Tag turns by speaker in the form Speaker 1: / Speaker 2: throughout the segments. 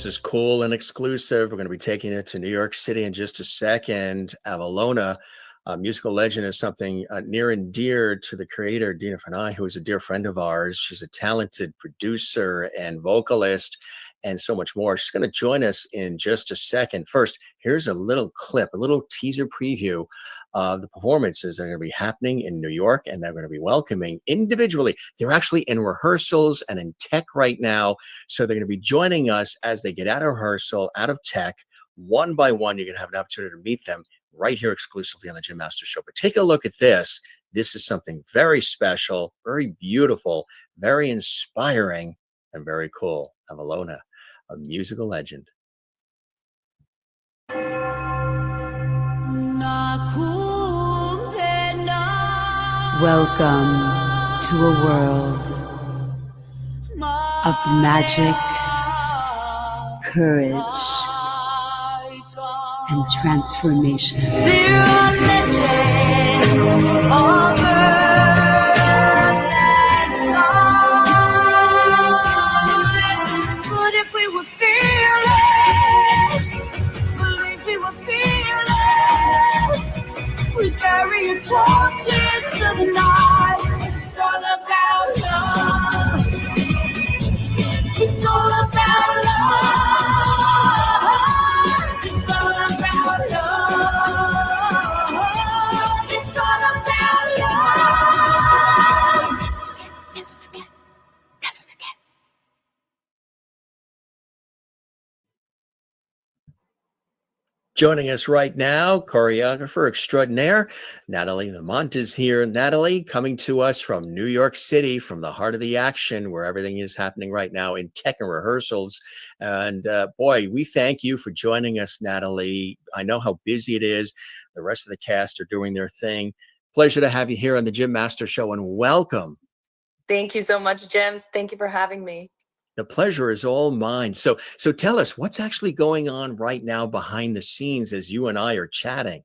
Speaker 1: This is cool and exclusive. We're going to be taking it to New York City in just a second. AVALONA, a musical legend, is something near and dear to the creator, Dina Fanai, who is a dear friend of ours. She's a talented producer and vocalist and so much more. She's going to join us in just a second. First, here's a little clip, a little teaser preview of the performances that are going to be happening in New York, and they're going to be welcoming individually. They're actually in rehearsals and in tech right now. So they're going to be joining us as they get out of rehearsal, out of tech, one by one. You're going to have an opportunity to meet them right here exclusively on the Jim Master Show. But take a look at this. This is something very special, very beautiful, very inspiring, and very cool. AVALONA, a musical legend.
Speaker 2: Welcome to a world of magic, courage, and transformation. There are legends of earth and sky. But if we were fearless, believe we were fearless, we carry a torch into the night. It's all about love. It's all about love. It's all about love. It's all about love. Never forget. Never forget.
Speaker 1: Joining us right now, choreographer extraordinaire, Natalie Lamont is here. Natalie, coming to us from New York City, from the heart of the action, where everything is happening right now in tech and rehearsals. And boy, we thank you for joining us, Natalie. I know how busy it is. The rest of the cast are doing their thing. Pleasure to have you here on the Jim Master Show, and welcome.
Speaker 3: Thank you so much, Jim. Thank you for having me.
Speaker 1: The pleasure is all mine. So tell us, what's actually going on right now behind the scenes as you and I are chatting?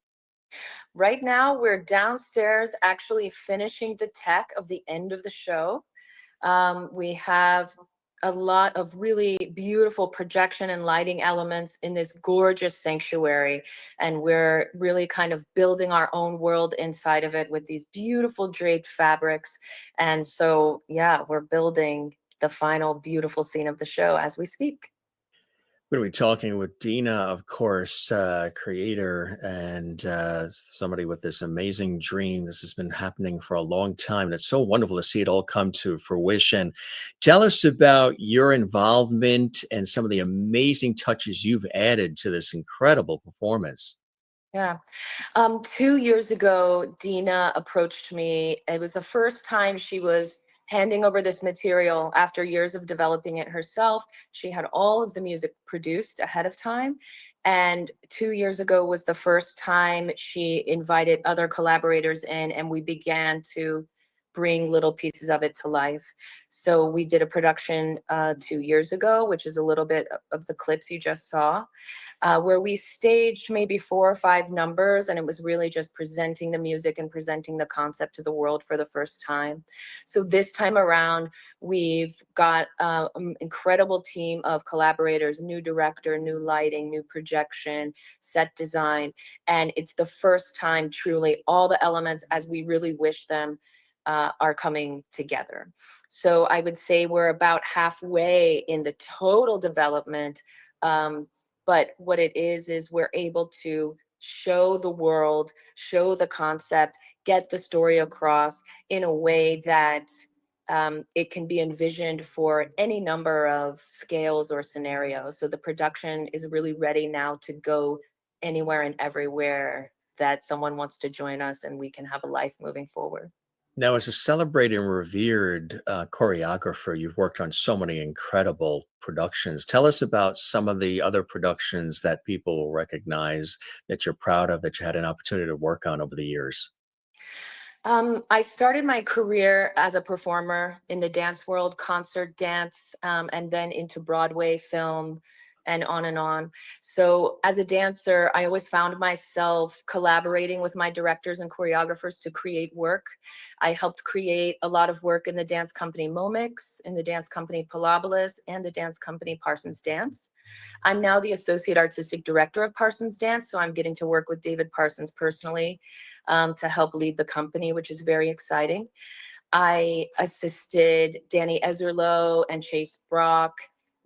Speaker 3: Right now, we're downstairs actually finishing the tech of the end of the show. We have a lot of really beautiful projection and lighting elements in this gorgeous sanctuary. And we're really kind of building our own world inside of it with these beautiful draped fabrics. And so, yeah, we're building the final beautiful scene of the show as we speak.
Speaker 1: We're going to be talking with Dina, of course, creator and somebody with this amazing dream. This has been happening for a long time, and it's so wonderful to see it all come to fruition. Tell us about your involvement and some of the amazing touches you've added to this incredible performance.
Speaker 3: Yeah. 2 years ago, Dina approached me. It was the first time she was handing over this material after years of developing it herself. She had all of the music produced ahead of time. And 2 years ago was the first time she invited other collaborators in, and we began to bring little pieces of it to life. So we did a production 2 years ago, which is a little bit of the clips you just saw, where we staged maybe 4 or 5 numbers, and it was really just presenting the music and presenting the concept to the world for the first time. So this time around, we've got an incredible team of collaborators, new director, new lighting, new projection, set design, and it's the first time truly all the elements as we really wish them are coming together. So I would say we're about halfway in the total development. But what it is we're able to show the world, show the concept, get the story across in a way that it can be envisioned for any number of scales or scenarios. So the production is really ready now to go anywhere and everywhere that someone wants to join us, and we can have a life moving forward.
Speaker 1: Now, as a celebrated and revered choreographer, you've worked on so many incredible productions. Tell us about some of the other productions that people will recognize that you're proud of, that you had an opportunity to work on over the years.
Speaker 3: I started my career as a performer in the dance world, concert dance, and then into Broadway, film, and on and on. So as a dancer, I always found myself collaborating with my directors and choreographers to create work. I helped create a lot of work in the dance company Momix, in the dance company Palabolas, and the dance company Parsons Dance. I'm now the associate artistic director of Parsons Dance, so I'm getting to work with David Parsons personally to help lead the company, which is very exciting. I assisted Danny Ezerlo and Chase Brock.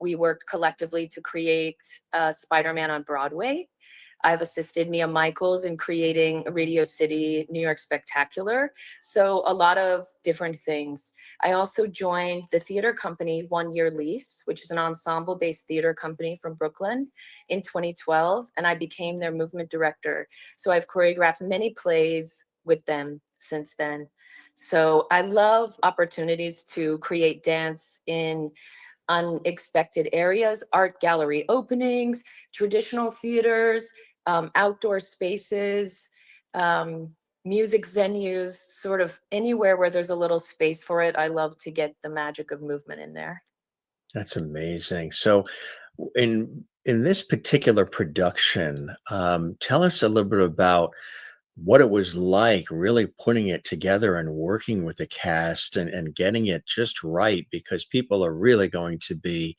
Speaker 3: We worked collectively to create Spider-Man on Broadway. I've assisted Mia Michaels in creating Radio City New York Spectacular. So a lot of different things. I also joined the theater company One Year Lease, which is an ensemble-based theater company from Brooklyn in 2012, and I became their movement director. So I've choreographed many plays with them since then. So I love opportunities to create dance in unexpected areas, art gallery openings, traditional theaters, outdoor spaces, music venues, sort of anywhere where there's a little space for it. I love to get the magic of movement in there.
Speaker 1: That's amazing. So, in this particular production, tell us a little bit about what it was like really putting it together and working with the cast and getting it just right, because people are really going to be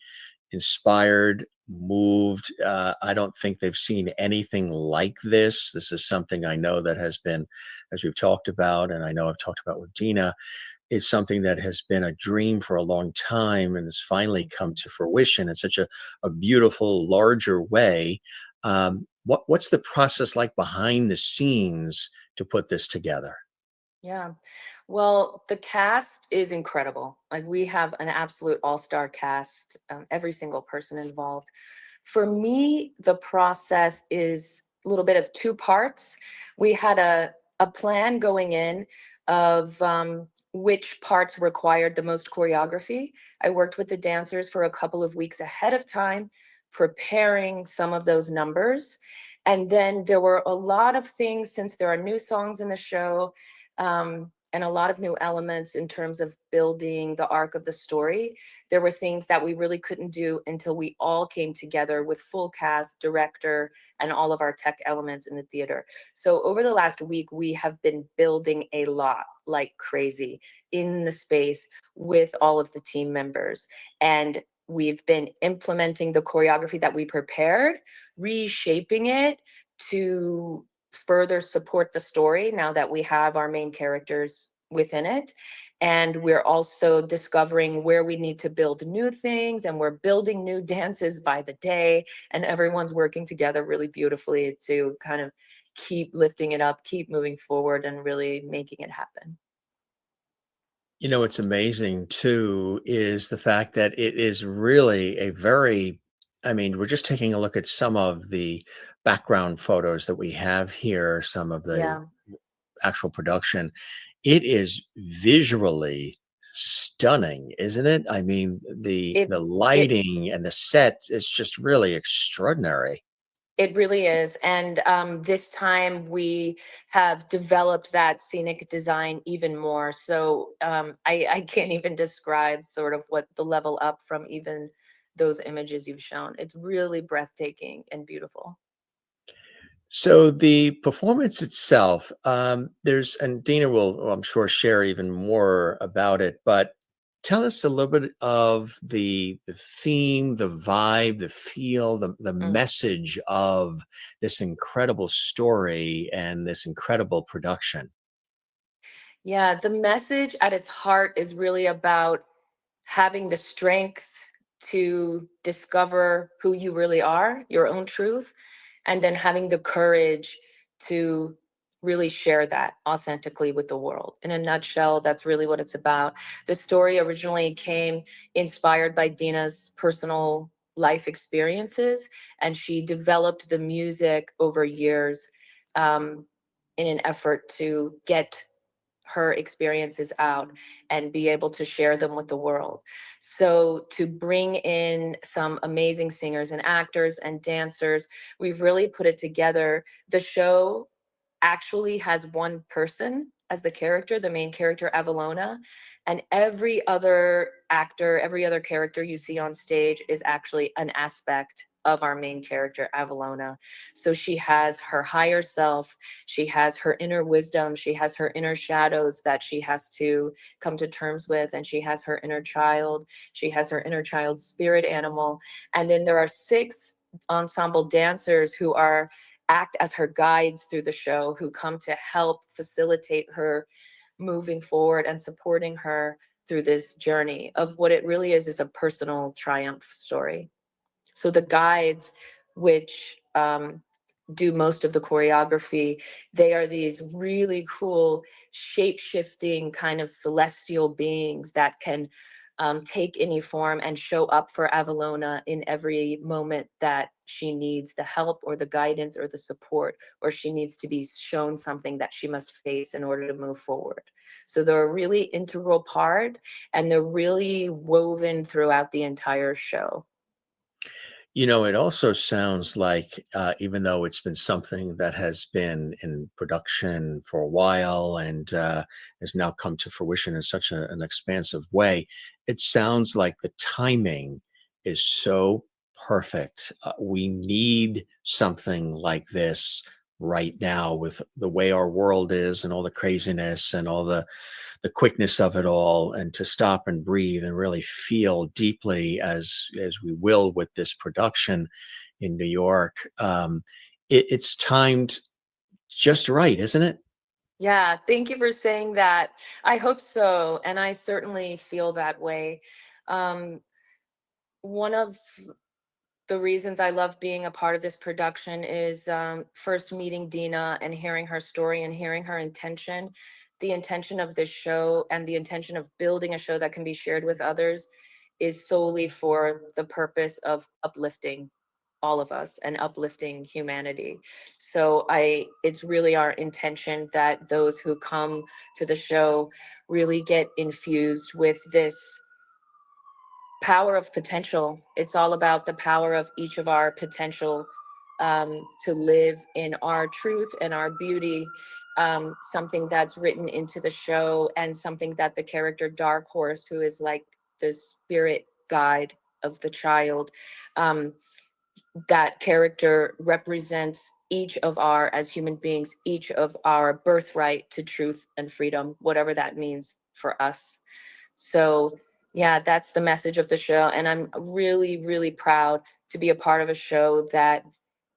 Speaker 1: inspired, moved. I don't think they've seen anything like this. This is something I know that has been, as we've talked about, and I know I've talked about with Dina, is something that has been a dream for a long time and has finally come to fruition in such a beautiful, larger way. What's the process like behind the scenes to put this together?
Speaker 3: Yeah. Well, the cast is incredible. Like we have an absolute all-star cast, every single person involved. For me, the process is a little bit of two parts. We had a plan going in of which parts required the most choreography. I worked with the dancers for a couple of weeks ahead of time, preparing some of those numbers. And then there were a lot of things, since there are new songs in the show, and a lot of new elements in terms of building the arc of the story. There were things that we really couldn't do until we all came together with full cast, director, and all of our tech elements in the theater. So over the last week, we have been building a lot like crazy in the space with all of the team members. And we've been implementing the choreography that we prepared, reshaping it to further support the story now that we have our main characters within it. And we're also discovering where we need to build new things, and we're building new dances by the day, and everyone's working together really beautifully to kind of keep lifting it up, keep moving forward, and really making it happen.
Speaker 1: You know, what's amazing too is the fact that it is really a very, I mean, we're just taking a look at some of the background photos that we have here, some of the
Speaker 3: Yeah,
Speaker 1: actual production. It is visually stunning, isn't it? I mean,
Speaker 3: it
Speaker 1: the
Speaker 3: it
Speaker 1: lighting and the set is just really extraordinary.
Speaker 3: It really is. And this time we have developed that scenic design even more. So I can't even describe sort of what the level up from even those images you've shown. It's really breathtaking and beautiful.
Speaker 1: So the performance itself, there's, and Dina will, well, I'm sure, share even more about it, but tell us a little bit of the theme, the vibe, the feel, the
Speaker 3: Mm.
Speaker 1: message of this incredible story and this incredible production.
Speaker 3: Yeah, the message at its heart is really about having the strength to discover who you really are, your own truth, and then having the courage to really share that authentically with the world. In a nutshell, that's really what it's about. The story originally came inspired by Dina's personal life experiences, and she developed the music over years in an effort to get her experiences out and be able to share them with the world. So to bring in some amazing singers and actors and dancers, we've really put it together. The show actually has one person as the character, the main character, Avalona, and every other actor, every other character you see on stage is actually an aspect of our main character, Avalona. So she has her higher self, she has her inner wisdom, she has her inner shadows that she has to come to terms with, and she has her inner child, she has her inner child spirit animal. And then there are 6 ensemble dancers who act as her guides through the show, who come to help facilitate her moving forward and supporting her through this journey of what it really is a personal triumph story. So the guides, which do most of the choreography, they are these really cool shape-shifting kind of celestial beings that can take any form and show up for Avalona in every moment that she needs the help or the guidance or the support, or she needs to be shown something that she must face in order to move forward. So they're a really integral part, and they're really woven throughout the entire show.
Speaker 1: You know, it also sounds like, even though it's been something that has been in production for a while and has now come to fruition in such an expansive way, it sounds like the timing is so perfect. We need something like this right now with the way our world is and all the craziness and all the quickness of it all, and to stop and breathe and really feel deeply as we will with this production in New York. It's timed just right, isn't it?
Speaker 3: Yeah, thank you for saying that. I hope so, and I certainly feel that way. Um, One of the reasons I love being a part of this production is first meeting Dina and hearing her story and hearing her intention. The intention of this show and the intention of building a show that can be shared with others is solely for the purpose of uplifting all of us and uplifting humanity. So it's really our intention that those who come to the show really get infused with this power of potential. It's all about the power of each of our potential, to live in our truth and our beauty, something that's written into the show, and something that the character Dark Horse, who is like the spirit guide of the child, um, that character represents each of our, as human beings, each of our birthright to truth and freedom, whatever that means for us. So yeah, that's the message of the show. And I'm really, really proud to be a part of a show that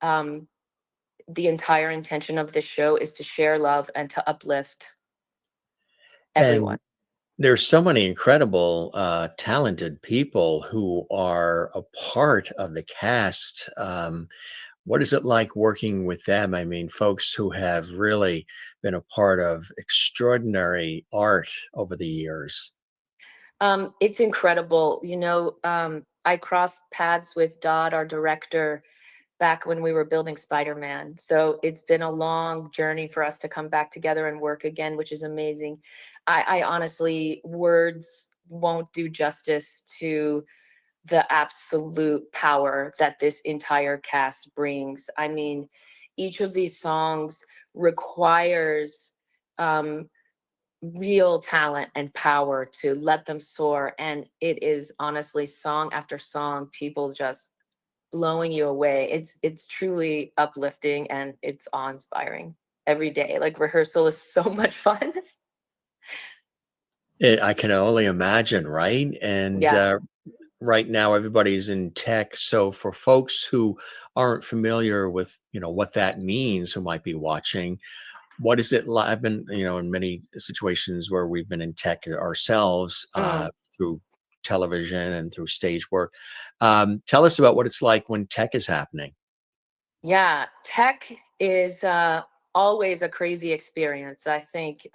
Speaker 3: um, the entire intention of this show is to share love and to uplift everyone.
Speaker 1: And there's so many incredible, talented people who are a part of the cast. What is it like working with them? I mean, folks who have really been a part of extraordinary art over the years.
Speaker 3: It's incredible. I crossed paths with Dodd, our director, back when we were building Spider-Man. So it's been a long journey for us to come back together and work again, which is amazing. I honestly, words won't do justice to the absolute power that this entire cast brings. I mean, each of these songs requires um, real talent and power to let them soar. And it is honestly song after song, people just blowing you away. It's truly uplifting and it's awe-inspiring every day. Like rehearsal is so much fun.
Speaker 1: I can only imagine, right? And
Speaker 3: Yeah.
Speaker 1: right now, everybody's in tech. So for folks who aren't familiar with, what that means, who might be watching, what is it like? I've been, in many situations where we've been in tech ourselves,
Speaker 3: Mm.
Speaker 1: through television and through stage work. Tell us about what it's like when tech is happening.
Speaker 3: Yeah, tech is always a crazy experience, I think.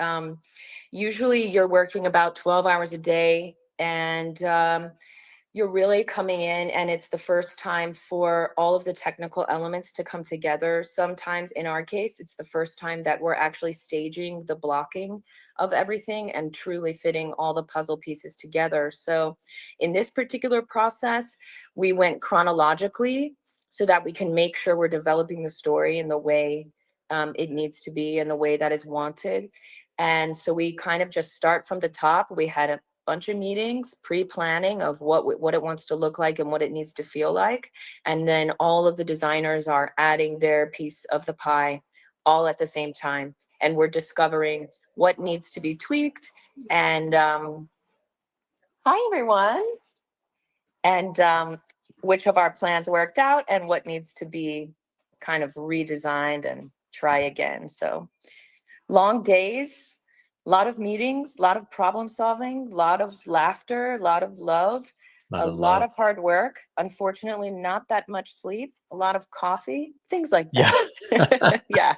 Speaker 3: Usually you're working about 12 hours a day, and you're really coming in, and it's the first time for all of the technical elements to come together. Sometimes in our case, it's the first time that we're actually staging the blocking of everything and truly fitting all the puzzle pieces together. So in this particular process, we went chronologically so that we can make sure we're developing the story in the way it needs to be, in the way that is wanted. And so we kind of just start from the top. We had a bunch of meetings, pre-planning of what it wants to look like and what it needs to feel like. And then all of the designers are adding their piece of the pie all at the same time. And we're discovering what needs to be tweaked. And hi, everyone. And which of our plans worked out and what needs to be kind of redesigned and try again. So long days, a lot of meetings, a lot of problem solving, a lot of laughter, a lot of love,
Speaker 1: Lot
Speaker 3: a
Speaker 1: of
Speaker 3: lot
Speaker 1: love.
Speaker 3: of hard work. Unfortunately, not that much sleep, a lot of coffee, things like
Speaker 1: Yeah.
Speaker 3: that. Yeah.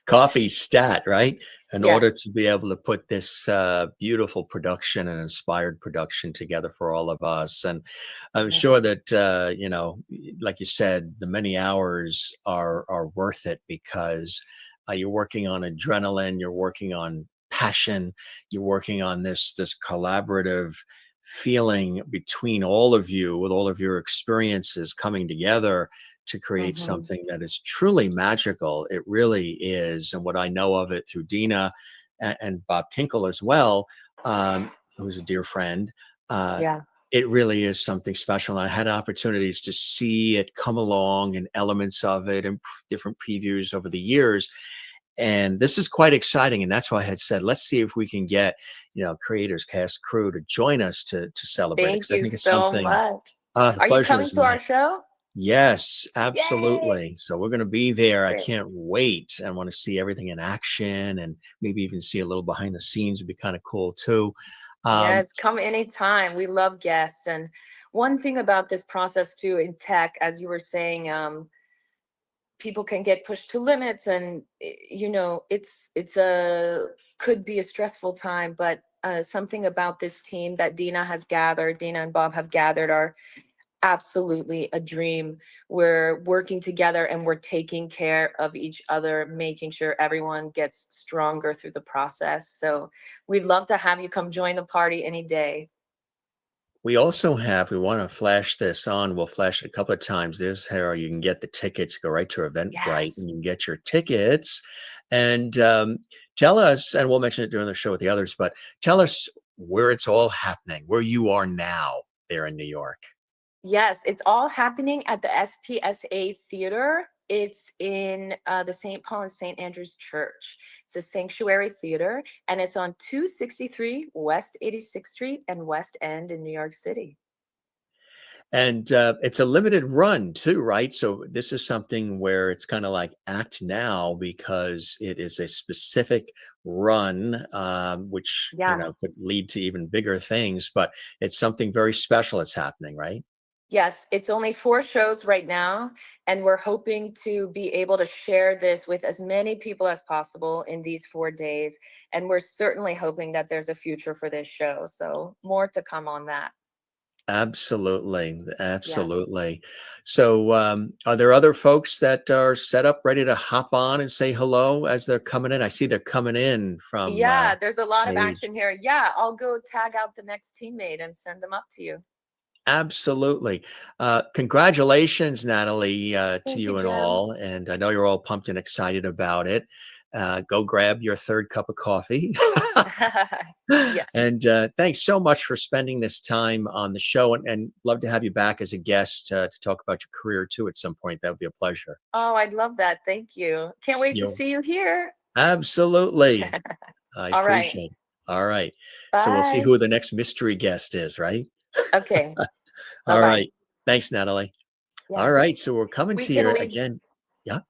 Speaker 1: Coffee stat, right? In
Speaker 3: Yeah.
Speaker 1: order to be able to put this beautiful production and inspired production together for all of us. And I'm sure that, like you said, the many hours are worth it because you're working on adrenaline, you're working on passion, you're working on this collaborative feeling between all of you with all of your experiences coming together to create
Speaker 3: Mhm.
Speaker 1: something that is truly magical. It really is. And what I know of it through Dina and Bob Kinkle as well, who's a dear friend, uh,
Speaker 3: Yeah.
Speaker 1: it really is something special. And I had opportunities to see it come along and elements of it and different previews over the years. And this is quite exciting. And that's why I had said, let's see if we can get, creators, cast, crew to join us to celebrate it.
Speaker 3: Thank
Speaker 1: Because I
Speaker 3: you
Speaker 1: think it's
Speaker 3: so
Speaker 1: something,
Speaker 3: much.
Speaker 1: the
Speaker 3: Are you
Speaker 1: pleasure
Speaker 3: coming
Speaker 1: is
Speaker 3: to our
Speaker 1: mine.
Speaker 3: show?
Speaker 1: Yes,
Speaker 3: Yay!
Speaker 1: absolutely. So we're going to be there. I
Speaker 3: Great.
Speaker 1: can't wait. I want to see everything in action and maybe even see a little behind the scenes would be kind of cool too. Um,
Speaker 3: Yes, come anytime. We love guests. And one thing about this process too in tech, as you were saying, people can get pushed to limits, and it's a could be a stressful time. But something about this team that Dina and Bob have gathered, are absolutely a dream. We're working together and we're taking care of each other, making sure everyone gets stronger through the process. So we'd love to have you come join the party any day.
Speaker 1: we also have, we want to flash this on. We'll flash it a couple of times. There's how you can get the tickets, go right to Eventbrite
Speaker 3: Yes.
Speaker 1: and you can get your tickets. And tell us, and we'll mention it during the show with the others, but tell us where it's all happening, where you are now there in New York.
Speaker 3: Yes, it's all happening at the SPSA Theater. It's in the St. Paul and St. Andrew's Church. It's a sanctuary theater, and it's on 263 West 86th Street and West End in New York City.
Speaker 1: And it's a limited run too, right? So this is something where it's kind of like act now because it is a specific run, which
Speaker 3: Yeah.
Speaker 1: could lead to even bigger things. But it's something very special that's happening, right?
Speaker 3: Yes, it's only 4 shows right now, and we're hoping to be able to share this with as many people as possible in these 4 days. And we're certainly hoping that there's a future for this show. So more to come on that.
Speaker 1: Absolutely,
Speaker 3: Yeah.
Speaker 1: absolutely. So, are there other folks that are set up, ready to hop on and say hello as they're coming in? I see they're coming in from
Speaker 3: Yeah, there's a lot of
Speaker 1: stage.
Speaker 3: action here. Yeah, I'll go tag out the next teammate and send them up to you.
Speaker 1: Absolutely. Congratulations, Natalie, to
Speaker 3: Thank you,
Speaker 1: you and
Speaker 3: Jim.
Speaker 1: all. And I know you're all pumped and excited about it. Go grab your third cup of coffee.
Speaker 3: Yes.
Speaker 1: And thanks so much for spending this time on the show and love to have you back as a guest to talk about your career too at some point. That would be a pleasure.
Speaker 3: Oh, I'd love that. Thank you. Can't wait to
Speaker 1: You
Speaker 3: see you here.
Speaker 1: absolutely. I
Speaker 3: All right.
Speaker 1: appreciate it. All right. So we'll see
Speaker 3: Bye.
Speaker 1: who the next mystery guest is, right?
Speaker 3: Okay.
Speaker 1: All
Speaker 3: Bye-bye.
Speaker 1: right. Thanks, Natalie. All
Speaker 3: Yeah.
Speaker 1: right, so we're coming
Speaker 3: We
Speaker 1: to you
Speaker 3: can leave
Speaker 1: again. Yeah, yep,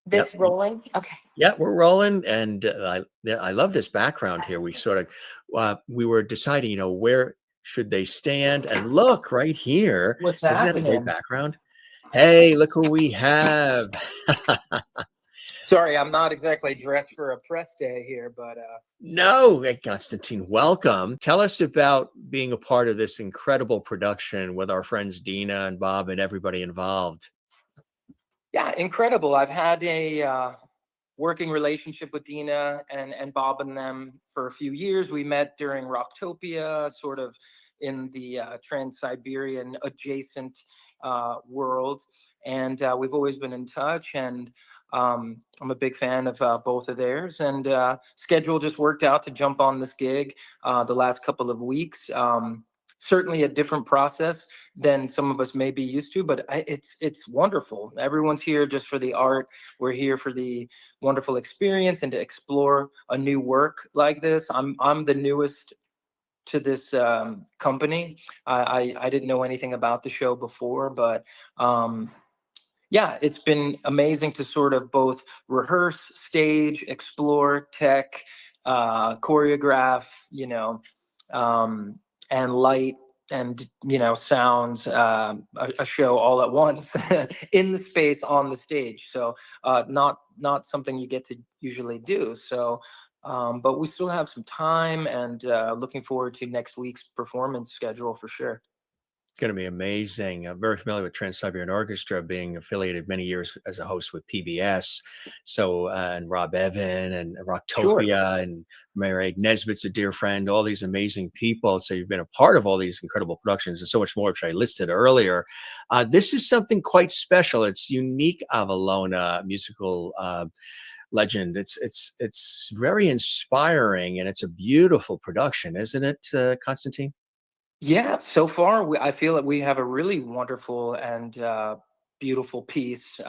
Speaker 3: this rolling. Okay.
Speaker 1: yeah, we're rolling, and I love this background here. We sort of we were deciding, where should they stand? And look right here,
Speaker 4: What's
Speaker 1: isn't that a great
Speaker 4: happening?
Speaker 1: background? Hey, look who we have.
Speaker 4: Sorry, I'm not exactly dressed for a press day here, but
Speaker 1: No, hey, Constantine, welcome. Tell us about being a part of this incredible production with our friends Dina and Bob and everybody involved.
Speaker 4: yeah, incredible. I've had a working relationship with Dina and Bob and them for a few years. We met during Rocktopia, sort of in the Trans-Siberian adjacent world, and we've always been in touch. And I'm a big fan of both of theirs, and schedule just worked out to jump on this gig the last couple of weeks. Certainly a different process than some of us may be used to, but it's wonderful. Everyone's here just for the art. We're here for the wonderful experience and to explore a new work like this. I'm the newest to this company. I didn't know anything about the show before, but yeah, it's been amazing to sort of both rehearse, stage, explore, tech, choreograph, and light and sounds, a show all at once in the space on the stage. So not something you get to usually do. So but we still have some time, and looking forward to next week's performance schedule for sure.
Speaker 1: Going to be amazing. I'm very familiar with Trans-Siberian Orchestra, being affiliated many years as a host with PBS. So, and Rob Evan and
Speaker 4: Sure.
Speaker 1: Rocktopia and Mary Nesbitt's a dear friend, all these amazing people. So you've been a part of all these incredible productions and so much more, which I listed earlier. This is something quite special. It's unique Avalona musical legend. It's very inspiring, and it's a beautiful production, isn't it, Constantine?
Speaker 4: Yeah, so far I feel that we have a really wonderful and beautiful piece.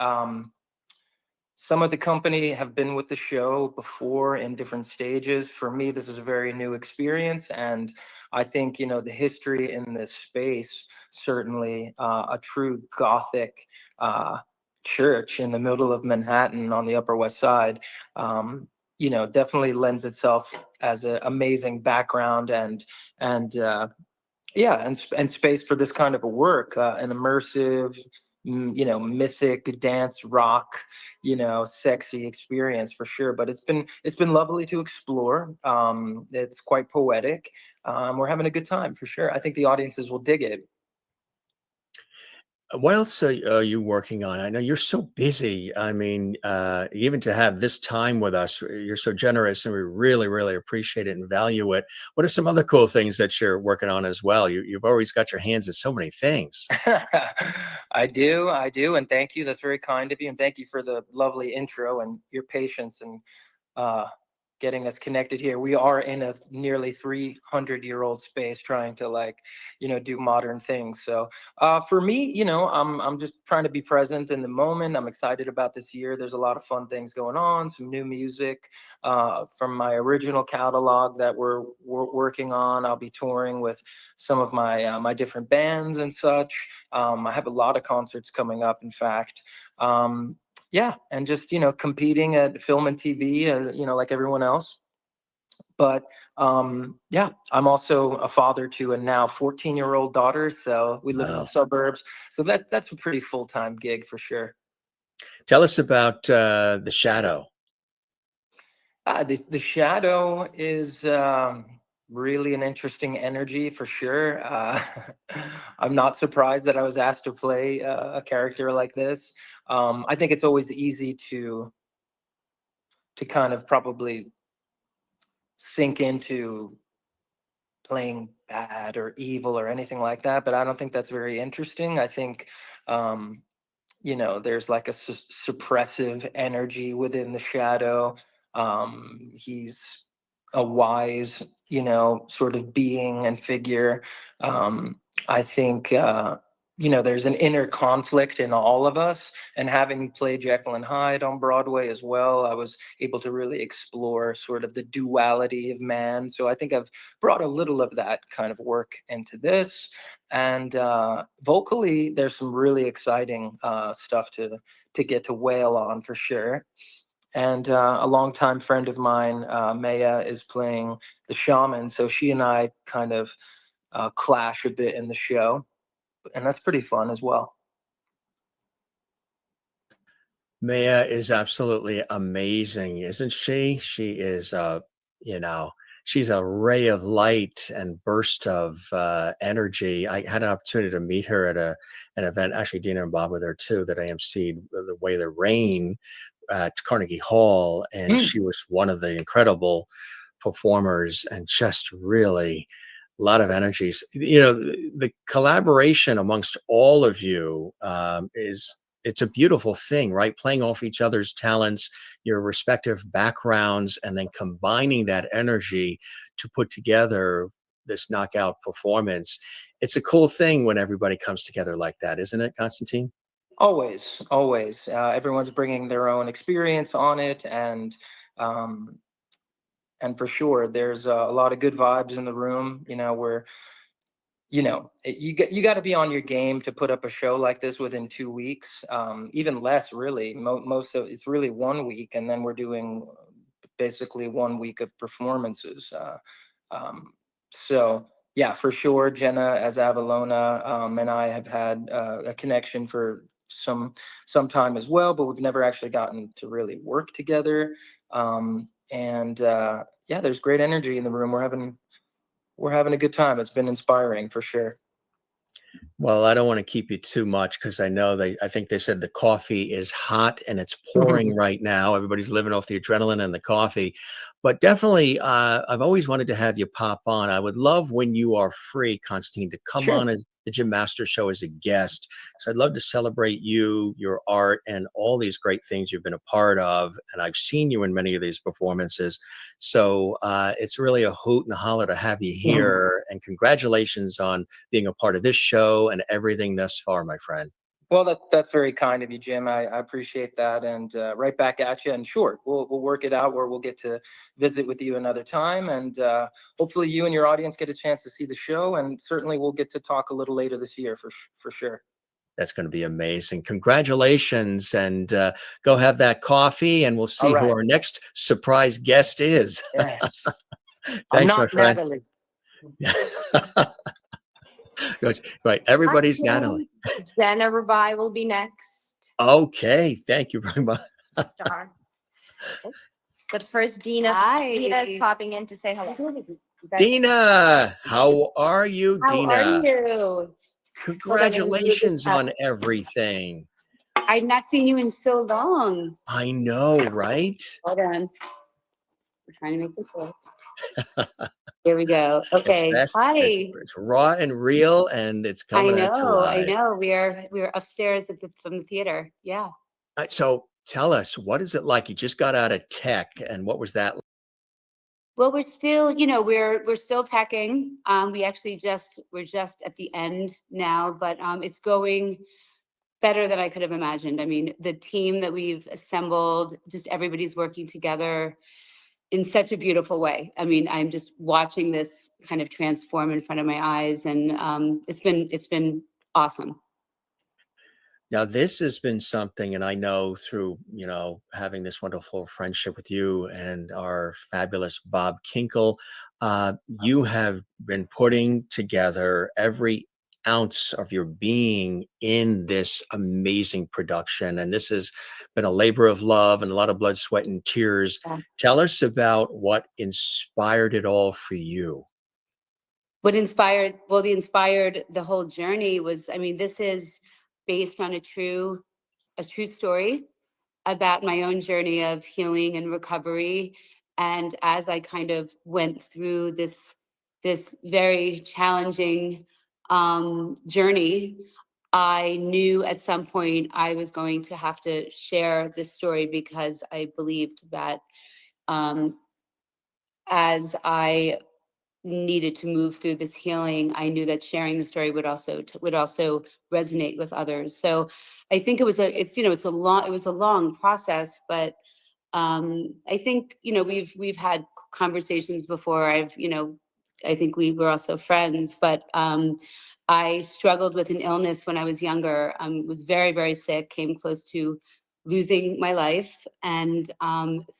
Speaker 4: Some of the company have been with the show before in different stages. For me, this is a very new experience, and I think the history in this space, certainly a true Gothic church in the middle of Manhattan on the Upper West Side. Definitely lends itself as an amazing background and yeah, and space for this kind of a work, an immersive, mythic dance rock, sexy experience for sure. But it's been lovely to explore. It's quite poetic. We're having a good time for sure. I think the audiences will dig it.
Speaker 1: What else are you working on? I know you're so busy. I mean, even to have this time with us, you're so generous, and we really, really appreciate it and value it. What are some other cool things that you're working on as well? You've always got your hands in so many things.
Speaker 4: I do, and thank you. That's very kind of you, and thank you for the lovely intro and your patience and uh, getting us connected here. We are in a nearly 300-year-old space trying to do modern things. So for me, I'm just trying to be present in the moment. I'm excited about this year. There's a lot of fun things going on, some new music from my original catalog that we're working on. I'll be touring with some of my different bands and such. I have a lot of concerts coming up, in fact. Yeah, and just competing at film and TV, like everyone else. But yeah, I'm also a father to a now 14-year-old daughter, so we live in the
Speaker 1: Wow.
Speaker 4: suburbs. So that's a pretty full-time gig for sure.
Speaker 1: Tell us about the shadow.
Speaker 4: The shadow is really an interesting energy for sure. I'm not surprised that I was asked to play a character like this. I think it's always easy to kind of probably sink into playing bad or evil or anything like that, but I don't think that's very interesting. I think um there's like a suppressive energy within the shadow. He's a wise, sort of being and figure. I think there's an inner conflict in all of us, and having played Jekyll and Hyde on Broadway as well, I was able to really explore sort of the duality of man. So I think I've brought a little of that kind of work into this. And vocally, there's some really exciting stuff to get to wail on for sure. And a longtime friend of mine, Maya, is playing the shaman, so she and I kind of clash a bit in the show, and that's pretty fun as well.
Speaker 1: Maya is absolutely amazing, isn't she? She is, you know, she's a ray of light and burst of energy. I had an opportunity to meet her at an event. Actually, Dina and Bob were there too. That I emceed the Way the Rain at Carnegie Hall, and
Speaker 4: Mm.
Speaker 1: she was one of the incredible performers, and just really a lot of energies. The collaboration amongst all of you is it's a beautiful thing, right? Playing off each other's talents, your respective backgrounds, and then combining that energy to put together this knockout performance. It's a cool thing when everybody comes together like that, isn't it, Constantine?
Speaker 4: Always, always. Everyone's bringing their own experience on it, um, and for sure, there's a lot of good vibes in the room. Where you got to be on your game to put up a show like this within 2 weeks, even less really. Most of it's really 1 week, and then we're doing basically 1 week of performances. Um, so yeah, for sure, Jenna as Avalona, and I have had a connection for some time as well, but we've never actually gotten to really work together. And yeah, there's great energy in the room. We're having a good time. It's been inspiring for sure.
Speaker 1: Well, I don't want to keep you too much because I think they said the coffee is hot and it's pouring right now. Everybody's living off the adrenaline and the coffee. But definitely, I've always wanted to have you pop on. I would love when you are free, Constantine, to come
Speaker 4: Sure.
Speaker 1: on as the Jim Master Show as a guest. So I'd love to celebrate you, your art, and all these great things you've been a part of. And I've seen you in many of these performances. So it's really a hoot and a holler to have you here. And congratulations on being a part of this show and everything thus far, my friend.
Speaker 4: Well, that's very kind of you, Jim. I appreciate that, and right back at you. And sure, we'll work it out where we'll get to visit with you another time, and hopefully you and your audience get a chance to see the show, and certainly we'll get to talk a little later this year for sure.
Speaker 1: That's going to be amazing. Congratulations, and go have that coffee, and we'll
Speaker 4: All
Speaker 1: see who
Speaker 4: right.
Speaker 1: our next surprise guest is.
Speaker 4: Yes. I'm
Speaker 1: Thanks, my
Speaker 4: not
Speaker 1: friend.
Speaker 4: Natalie.
Speaker 1: Right, everybody's Natalie.
Speaker 5: Jenna Rabai will be next.
Speaker 1: Okay, thank you very much.
Speaker 5: Star. But first, Dina.
Speaker 3: Hi.
Speaker 5: Dina's popping in to say hello.
Speaker 1: Dina, how are you,
Speaker 5: How are
Speaker 1: Dina?
Speaker 5: you?
Speaker 1: Congratulations on everything.
Speaker 5: I've not seen you in so long.
Speaker 1: I know, right?
Speaker 5: Hold on. We're trying to make this work. Here we go.
Speaker 1: It's
Speaker 5: Okay.
Speaker 1: fast,
Speaker 5: Hi.
Speaker 1: it's raw and real, and it's
Speaker 5: I
Speaker 1: coming at you
Speaker 5: know. I
Speaker 1: live.
Speaker 5: know. We are upstairs from the theater. Yeah.
Speaker 1: So tell us, what is it like? You just got out of tech, and what was that?
Speaker 5: Well, we're still, we're still teching. We're just at the end now, but it's going better than I could have imagined. I mean, the team that we've assembled, just everybody's working together in such a beautiful way. I mean, I'm just watching this kind of transform in front of my eyes, and it's been awesome.
Speaker 1: Now, this has been something, and I know through, having this wonderful friendship with you and our fabulous Bob Kinkle, you have been putting together every ounce of your being in this amazing production. And this has been a labor of love and a lot of blood, sweat, and tears.
Speaker 5: Yeah.
Speaker 1: Tell us about what inspired it all for you.
Speaker 5: The whole journey was, I mean, this is based on a true story about my own journey of healing and recovery. And as I kind of went through this very challenging journey, I knew at some point I was going to have to share this story, because I believed that as I needed to move through this healing, I knew that sharing the story would also resonate with others. So I think it was a long process, but I think we've had conversations before. I think we were also friends, but I struggled with an illness when I was younger. Was very, very sick, came close to losing my life, and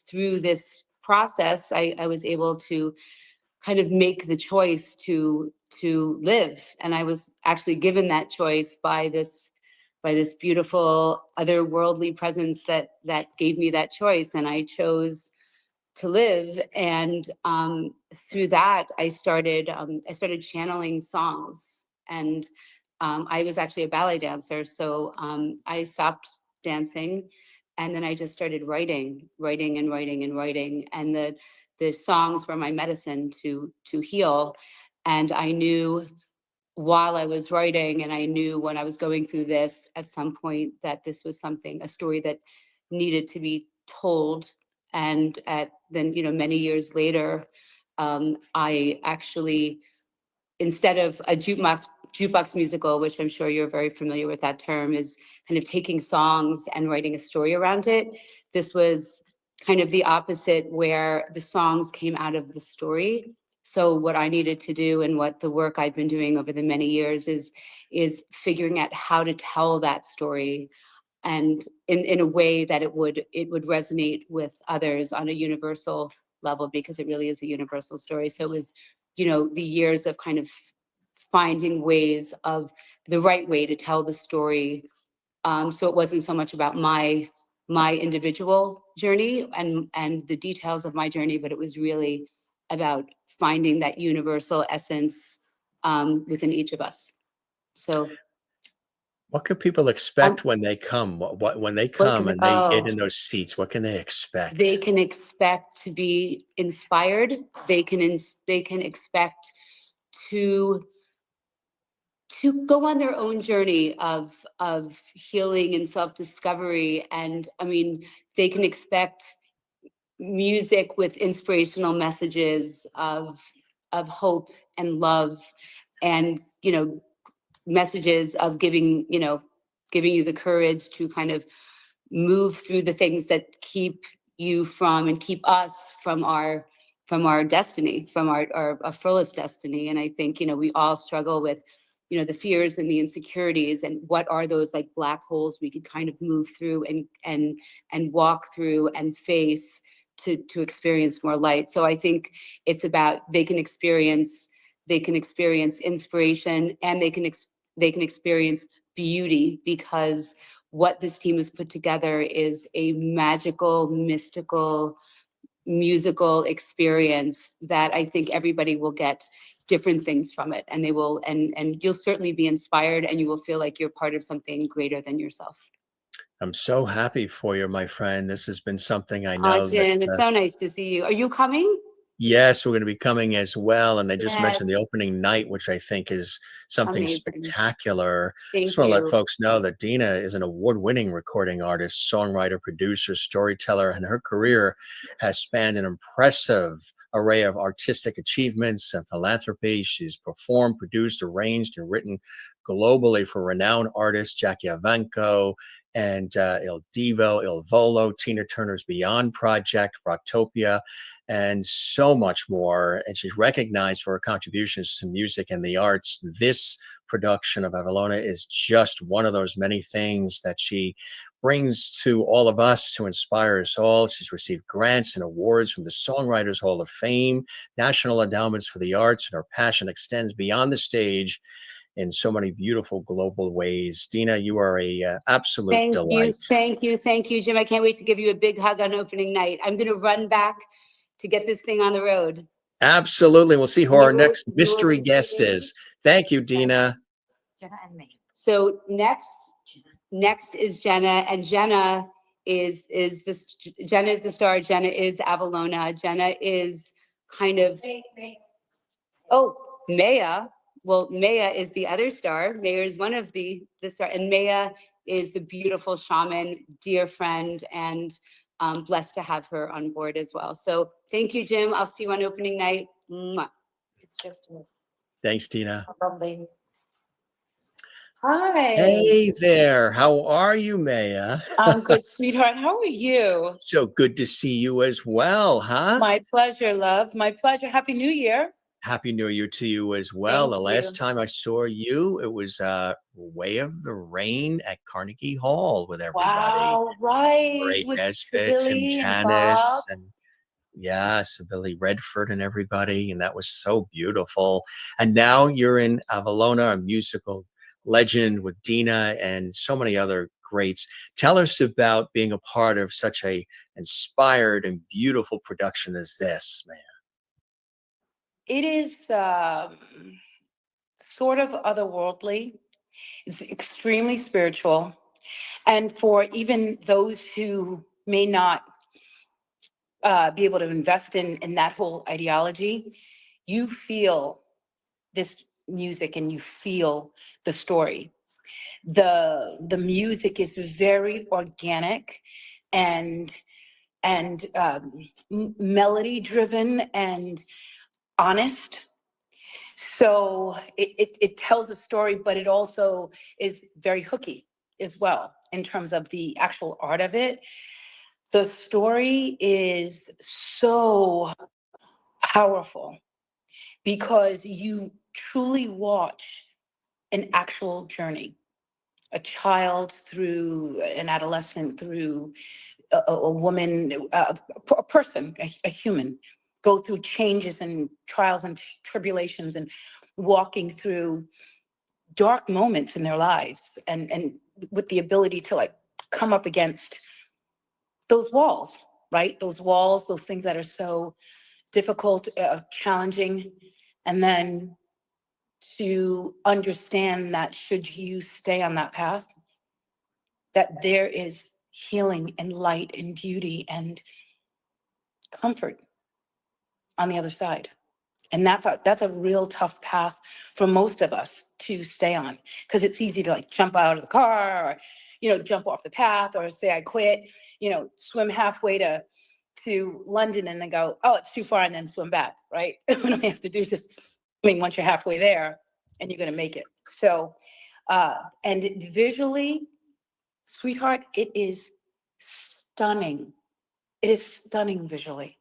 Speaker 5: through this process, I was able to kind of make the choice to live. And I was actually given that choice by this beautiful otherworldly presence that gave me that choice, and I chose to live. And through that, I started channeling songs. And I was actually a ballet dancer, so I stopped dancing, and then I just started writing and writing and writing. And the songs were my medicine to heal. And I knew while I was writing, and I knew when I was going through this at some point that this was a story that needed to be told. And then, many years later, I actually, instead of a jukebox musical, which I'm sure you're very familiar with that term, is kind of taking songs and writing a story around it. This was kind of the opposite, where the songs came out of the story. So what I needed to do, and what the work I've been doing over the many years, is figuring out how to tell that story, and in a way that it would resonate with others on a universal level, because it really is a universal story. So it was, the years of kind of finding ways of the right way to tell the story. So it wasn't so much about my individual journey and the details of my journey, but it was really about finding that universal essence within each of us. So
Speaker 1: What can people expect when they come? When they come and they get in those seats, what can they
Speaker 5: they
Speaker 1: expect?
Speaker 5: can expect to be inspired. They can expect to go on their own journey of healing and self-discovery. And I mean, they can expect music with inspirational messages of hope and love, and messages of giving you the courage to kind of move through the things that keep you from, and keep us from our destiny, from our fullest destiny. And I think, we all struggle with, the fears and the insecurities, and what are those like black holes we could kind of move through and walk through and face to experience more light. So I think it's about, they can experience inspiration, and they can experience beauty, because what this team has put together is a magical, mystical, musical experience that I think everybody will get different things from it, and they will, and you'll certainly be inspired, and you will feel like you're part of something greater than yourself.
Speaker 1: I'm so happy for you, my friend. This has been something I
Speaker 5: Oh,
Speaker 1: know that,
Speaker 5: Jim, it's so nice to see you. Are you coming?
Speaker 1: yes, we're going to be coming as well. And they just mentioned the
Speaker 5: Yes.
Speaker 1: opening night, which I think is something
Speaker 5: Amazing.
Speaker 1: spectacular. Just
Speaker 5: Thank
Speaker 1: want to let
Speaker 5: you.
Speaker 1: folks know that Dina is an award-winning recording artist, songwriter, producer, storyteller, and her career has spanned an impressive array of artistic achievements and philanthropy. She's performed, produced, arranged, and written globally for renowned artists Jackie Evancho and Il Divo, Il Volo, Tina Turner's Beyond Project, Rocktopia, and so much more. And she's recognized for her contributions to music and the arts. This production of AVALONA is just one of those many things that she brings to all of us to inspire us all. She's received grants and awards from the Songwriters Hall of Fame, National Endowments for the Arts, and her passion extends beyond the stage in so many beautiful global ways. Dina, you are a absolute
Speaker 5: Thank you,
Speaker 1: delight.
Speaker 5: thank you, Jim. I can't wait to give you a big hug on opening night. I'm going to run back to get this thing on the road.
Speaker 1: Absolutely. We'll see who our next
Speaker 5: You will
Speaker 1: mystery
Speaker 5: be
Speaker 1: guest
Speaker 5: seeing
Speaker 1: is. Thank you, Dina.
Speaker 5: Jenna and me. So next is Jenna, and Jenna is the star. Jenna is Avalona. Jenna is kind of, oh, Maya. Well, Maya is the other star. Maya is one of the star, and Maya is the beautiful shaman, dear friend, and blessed to have her on board as well. So thank you, Jim. I'll see you on opening night. Mwah. It's just
Speaker 1: Thanks, Dina.
Speaker 5: lovely. Hi.
Speaker 1: Hey there. How are you, Maya?
Speaker 6: I'm good, sweetheart. How are you?
Speaker 1: So good to see you as well, huh?
Speaker 6: My pleasure, love. My pleasure. Happy New Year.
Speaker 1: Happy New Year to you as well.
Speaker 6: Thank
Speaker 1: The last
Speaker 6: you.
Speaker 1: time I saw you, it was Way of the Rain at Carnegie Hall with everybody.
Speaker 6: Wow, right.
Speaker 1: Great
Speaker 6: With
Speaker 1: Nesbitt, Tim
Speaker 6: Sibylle and Bob.
Speaker 1: Janis, and yeah, Billy Redford and everybody. And that was so beautiful. And now you're in Avalona, a musical legend with Dina and so many other greats. Tell us about being a part of such a inspired and beautiful production as this, man.
Speaker 6: It is sort of otherworldly. It's extremely spiritual. And for even those who may not be able to invest in that whole ideology, you feel this music and you feel the story. The music is very organic and melody driven and honest. So it tells a story, but it also is very hooky as well in terms of the actual art of it. The story is so powerful because you truly watch an actual journey, a child through an adolescent, through a woman, a person, a human, go through changes and trials and tribulations and walking through dark moments in their lives and with the ability to like come up against those walls, right? Those walls, those things that are so difficult, challenging, and then to understand that should you stay on that path, that there is healing and light and beauty and comfort on the other side. And that's a real tough path for most of us to stay on, because it's easy to like jump out of the car or, jump off the path or say I quit, swim halfway to London and then go, oh, it's too far, and then swim back, right? What all you have to do is just swim once you're halfway there and you're going to make it. So, and visually, sweetheart, it is stunning. It is stunning visually.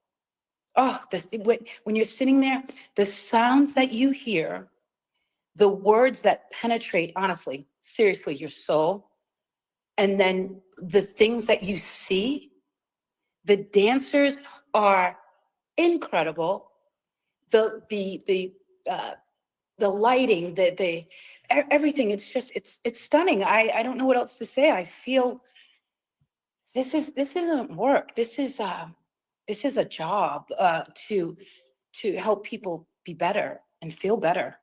Speaker 6: Oh, when you're sitting there, the sounds that you hear, the words that penetrate, honestly, seriously, your soul, and then the things that you see, the dancers are incredible. The lighting, everything, it's stunning. I don't know what else to say. I feel this isn't work. This is a job to help people be better and feel better.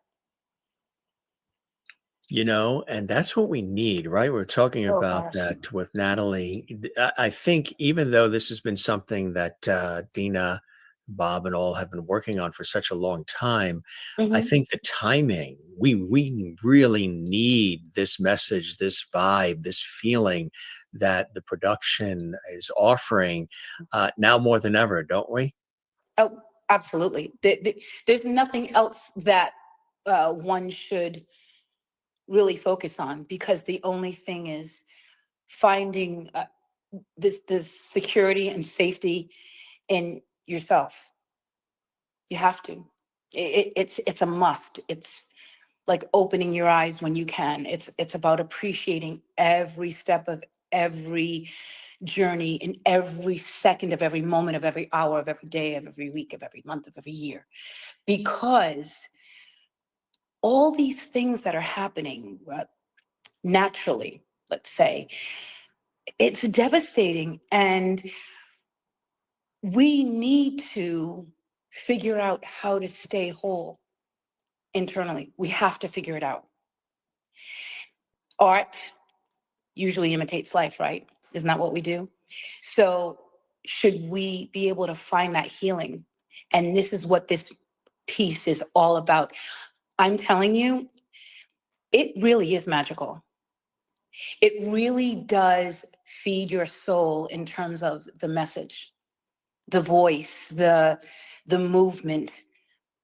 Speaker 1: And that's what we need, right? We're talking
Speaker 6: Oh
Speaker 1: about
Speaker 6: gosh.
Speaker 1: that with Natalie. I think even though this has been something that Dina, Bob, and all have been working on for such a long time, I
Speaker 6: Mhm.
Speaker 1: think the timing, we really need this message, this vibe, this feeling that the production is offering now more than ever, don't we?
Speaker 6: Oh, absolutely. There's nothing else that one should really focus on, because the only thing is finding this security and safety in yourself. You have to. It's a must. It's like opening your eyes when you can. It's about appreciating every step of every journey, in every second of every moment of every hour of every day of every week of every month of every year, because all these things that are happening naturally, let's say, it's devastating, and we need to figure out how to stay whole internally. We have to figure it out. Art usually imitates life, right? Isn't that what we do? So should we be able to find that healing? And this is what this piece is all about. I'm telling you, it really is magical. It really does feed your soul in terms of the message, the voice, the movement,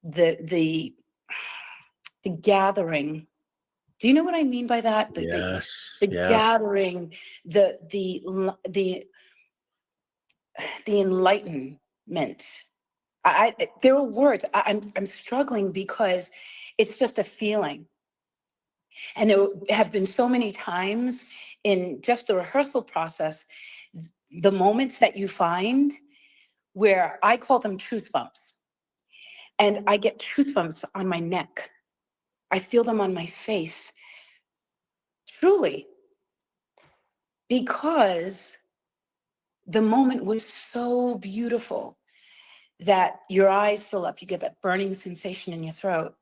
Speaker 6: the the gathering. Do you know what I mean by that?
Speaker 1: Yes.
Speaker 6: The
Speaker 1: Yeah.
Speaker 6: gathering, the the enlightenment. There are words. I'm struggling because it's just a feeling. And there have been so many times in just the rehearsal process, the moments that you find where I call them truth bumps. And I get truth bumps on my neck. I feel them on my face. Truly. Because the moment was so beautiful that your eyes fill up, you get that burning sensation in your throat.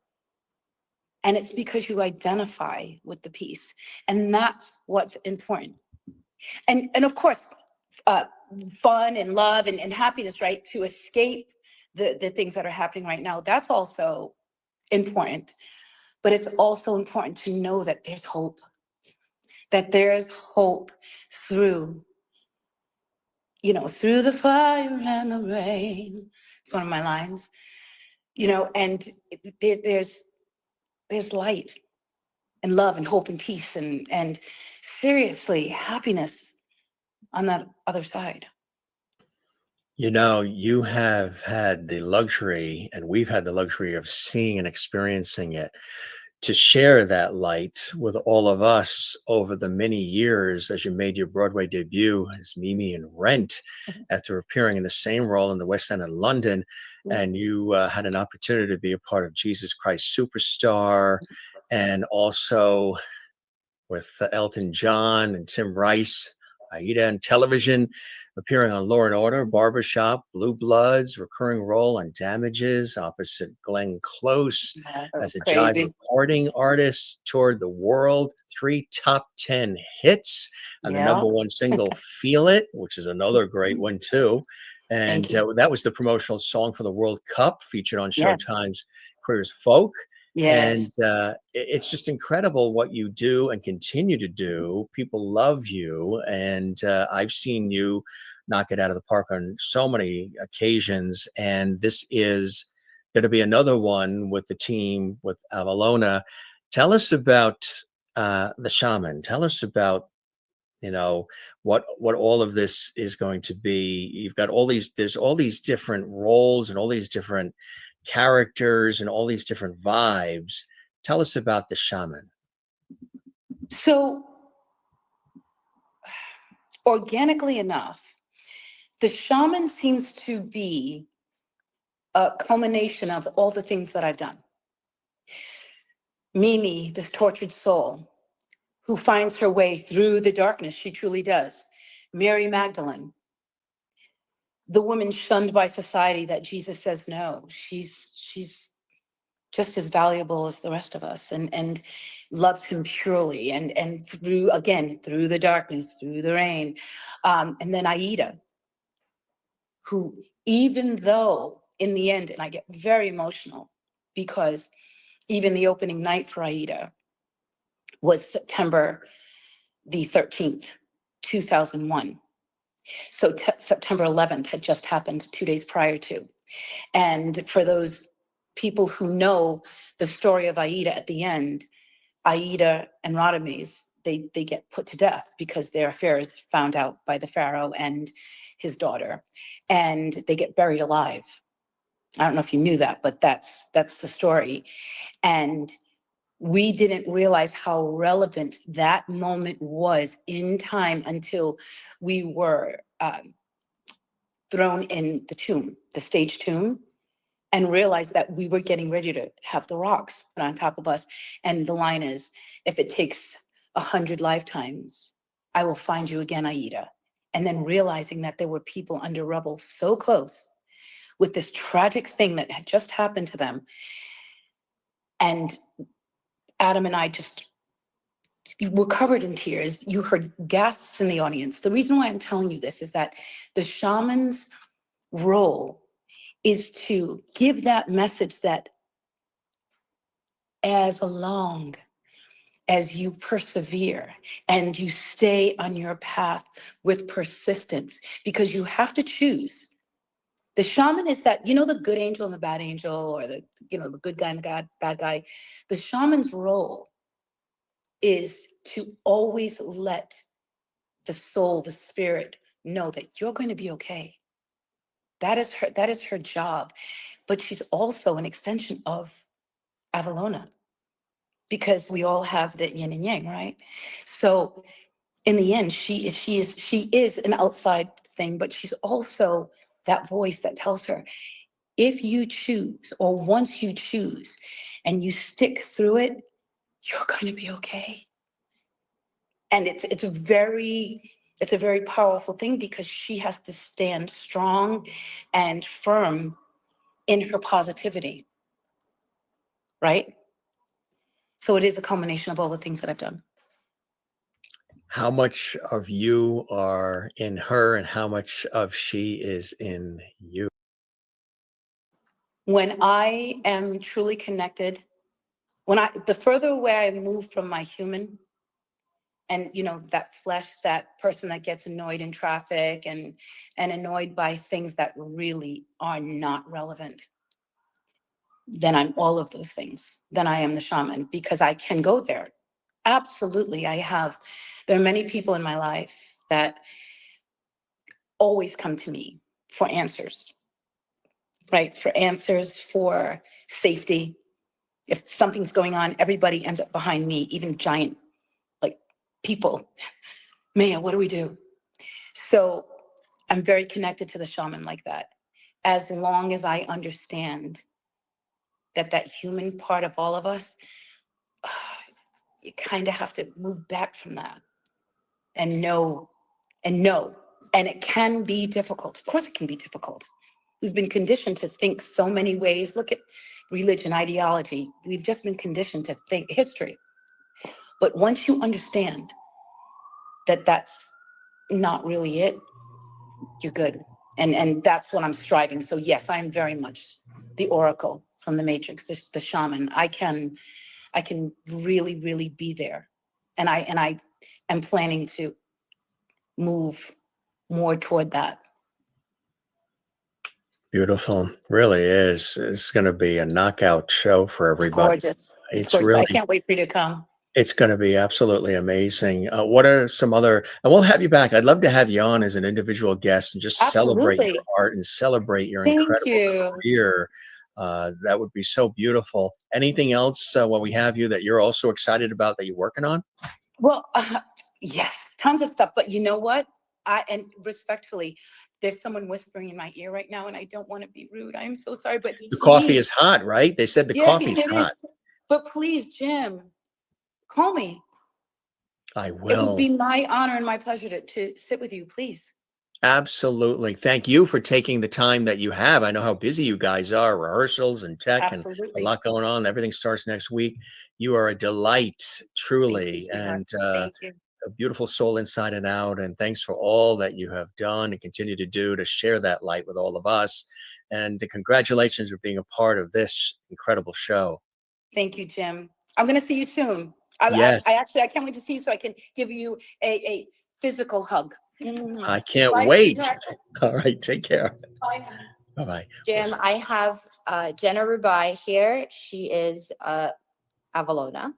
Speaker 6: And it's because you identify with the piece. And that's what's important. And of course, uh, fun and love and happiness, right? To escape the things that are happening right now. That's also important. but it's also important to know that there's hope, that there's hope through, through the fire and the rain. It's one of my lines, and there's light and love and hope and peace and seriously happiness on that other side.
Speaker 1: You have had the luxury, and we've had the luxury of seeing and experiencing it, to share that light with all of us over the many years as you made your Broadway debut as Mimi in Rent, after appearing in the same role in the West End of London. And you had an opportunity to be a part of Jesus Christ Superstar, and also with Elton John and Tim Rice, Aida on television, appearing on Law and Order, Barbershop, Blue Bloods, recurring role on Damages opposite Glenn Close, as a jive recording artist, toured the world, 3 top 10 hits, and the #1 single, Feel It, which is another great one too. And that was the promotional song for the World Cup, featured on Showtime's Queer as Folk. And it's just incredible what you do and continue to do. People love you, and I've seen you knock it out of the park on so many occasions. And this is going to be another one with the team with Avalona. Tell us about the shaman. Tell us about what all of this is going to be. You've got there's all these different roles and all these different characters and all these different vibes. Tell us about the shaman.
Speaker 6: So, organically enough, the shaman seems to be a culmination of all the things that I've done. Mimi, this tortured soul who finds her way through the darkness, she truly does. Mary Magdalene, the woman shunned by society that Jesus says, no, she's just as valuable as the rest of us, and loves him purely, and through the darkness, through the rain. And then Aida, who, even though in the end, and I get very emotional because even the opening night for Aida was September the 13th, 2001. So September 11th had just happened 2 days prior to. And for those people who know the story of Aida, at the end, Aida and Radames, they get put to death because their affair is found out by the pharaoh and his daughter, and they get buried alive. I don't know if you knew that, but that's the story. And we didn't realize how relevant that moment was in time until we were thrown in the tomb, the stage tomb, and realized that we were getting ready to have the rocks put on top of us. And the line is, if it takes 100 lifetimes, I will find you again, Aida. And then realizing that there were people under rubble so close with this tragic thing that had just happened to them. And Adam and I just were covered in tears. You heard gasps in the audience. The reason why I'm telling you this is that the shaman's role is to give that message that as long as you persevere and you stay on your path with persistence, because you have to choose. The shaman is that, the good angel and the bad angel, or the good guy and the bad guy. The shaman's role is to always let the soul, the spirit, know that you're going to be okay. That is her job. But she's also an extension of Avalona, because we all have the yin and yang, right? So in the end, she is an outside thing, but she's also that voice that tells her, if you choose, or once you choose and you stick through it, you're going to be okay. And it's a very powerful thing, because she has to stand strong and firm in her positivity, right? So it is a culmination of all the things that I've done.
Speaker 1: How much of you are in her, and how much of she is in you?
Speaker 6: When I am truly connected the further away I move from my human, and that flesh, that person that gets annoyed in traffic and annoyed by things that really are not relevant, then I'm all of those things. Then I am the shaman, because I can go there. Absolutely. There are many people in my life that always come to me for answers, right? For answers, for safety. If something's going on, everybody ends up behind me, even giant, like, people. Maya, what do we do? So I'm very connected to the shaman like that. As long as I understand that human part of all of us, you kind of have to move back from that and know. And it can be difficult. Of course it can be difficult. We've been conditioned to think so many ways. Look at religion, ideology. We've just been conditioned to think history. But once you understand that that's not really it, you're good. And that's what I'm striving. So yes, I am very much the oracle from the Matrix, the shaman. I can really, really be there. And I am planning to move more toward that.
Speaker 1: Beautiful. Really is. It's going to be a knockout show for
Speaker 6: It's
Speaker 1: everybody.
Speaker 6: gorgeous. It's
Speaker 1: It's
Speaker 6: gorgeous. I
Speaker 1: really,
Speaker 6: can't wait for you to come.
Speaker 1: it's going to be absolutely amazing. What are some other, and we'll have you back. I'd love to have you on as an individual guest and just celebrate your
Speaker 6: Absolutely.
Speaker 1: art and celebrate your
Speaker 6: Thank
Speaker 1: incredible
Speaker 6: you.
Speaker 1: career. That would be so beautiful. Anything else while we have you that you're also excited about that you're working on?
Speaker 6: Well, yes, tons of stuff. But you know what? And respectfully, there's someone whispering in my ear right now, and I don't want to be rude. I am so sorry, but
Speaker 1: The coffee
Speaker 6: please,
Speaker 1: is hot, right? They said the
Speaker 6: yeah,
Speaker 1: coffee's
Speaker 6: it
Speaker 1: hot.
Speaker 6: is. But please, Jim, call me.
Speaker 1: I
Speaker 6: It would
Speaker 1: will.
Speaker 6: be my honor and my pleasure to sit with you, please.
Speaker 1: Absolutely. Thank you for taking the time that you have. I know how busy you guys are, rehearsals and tech and a
Speaker 6: Absolutely.
Speaker 1: lot going on. Everything starts next week. You are a delight,
Speaker 6: Thank you,
Speaker 1: truly,
Speaker 6: sweetheart.
Speaker 1: and
Speaker 6: Thank you.
Speaker 1: a beautiful soul inside and out. And thanks for all that you have done and continue to do to share that light with all of us. And congratulations for being a part of this incredible show.
Speaker 6: Thank you, Jim. I'm going to see you soon.
Speaker 1: Yes,
Speaker 6: I can't wait to see you so I can give you a physical hug.
Speaker 1: I can't
Speaker 6: Bye,
Speaker 1: wait.
Speaker 6: sweetheart.
Speaker 1: All right, take care.
Speaker 6: Bye.
Speaker 1: Bye bye.
Speaker 7: Jim, I have Jenna Rubai here. She is Avalona.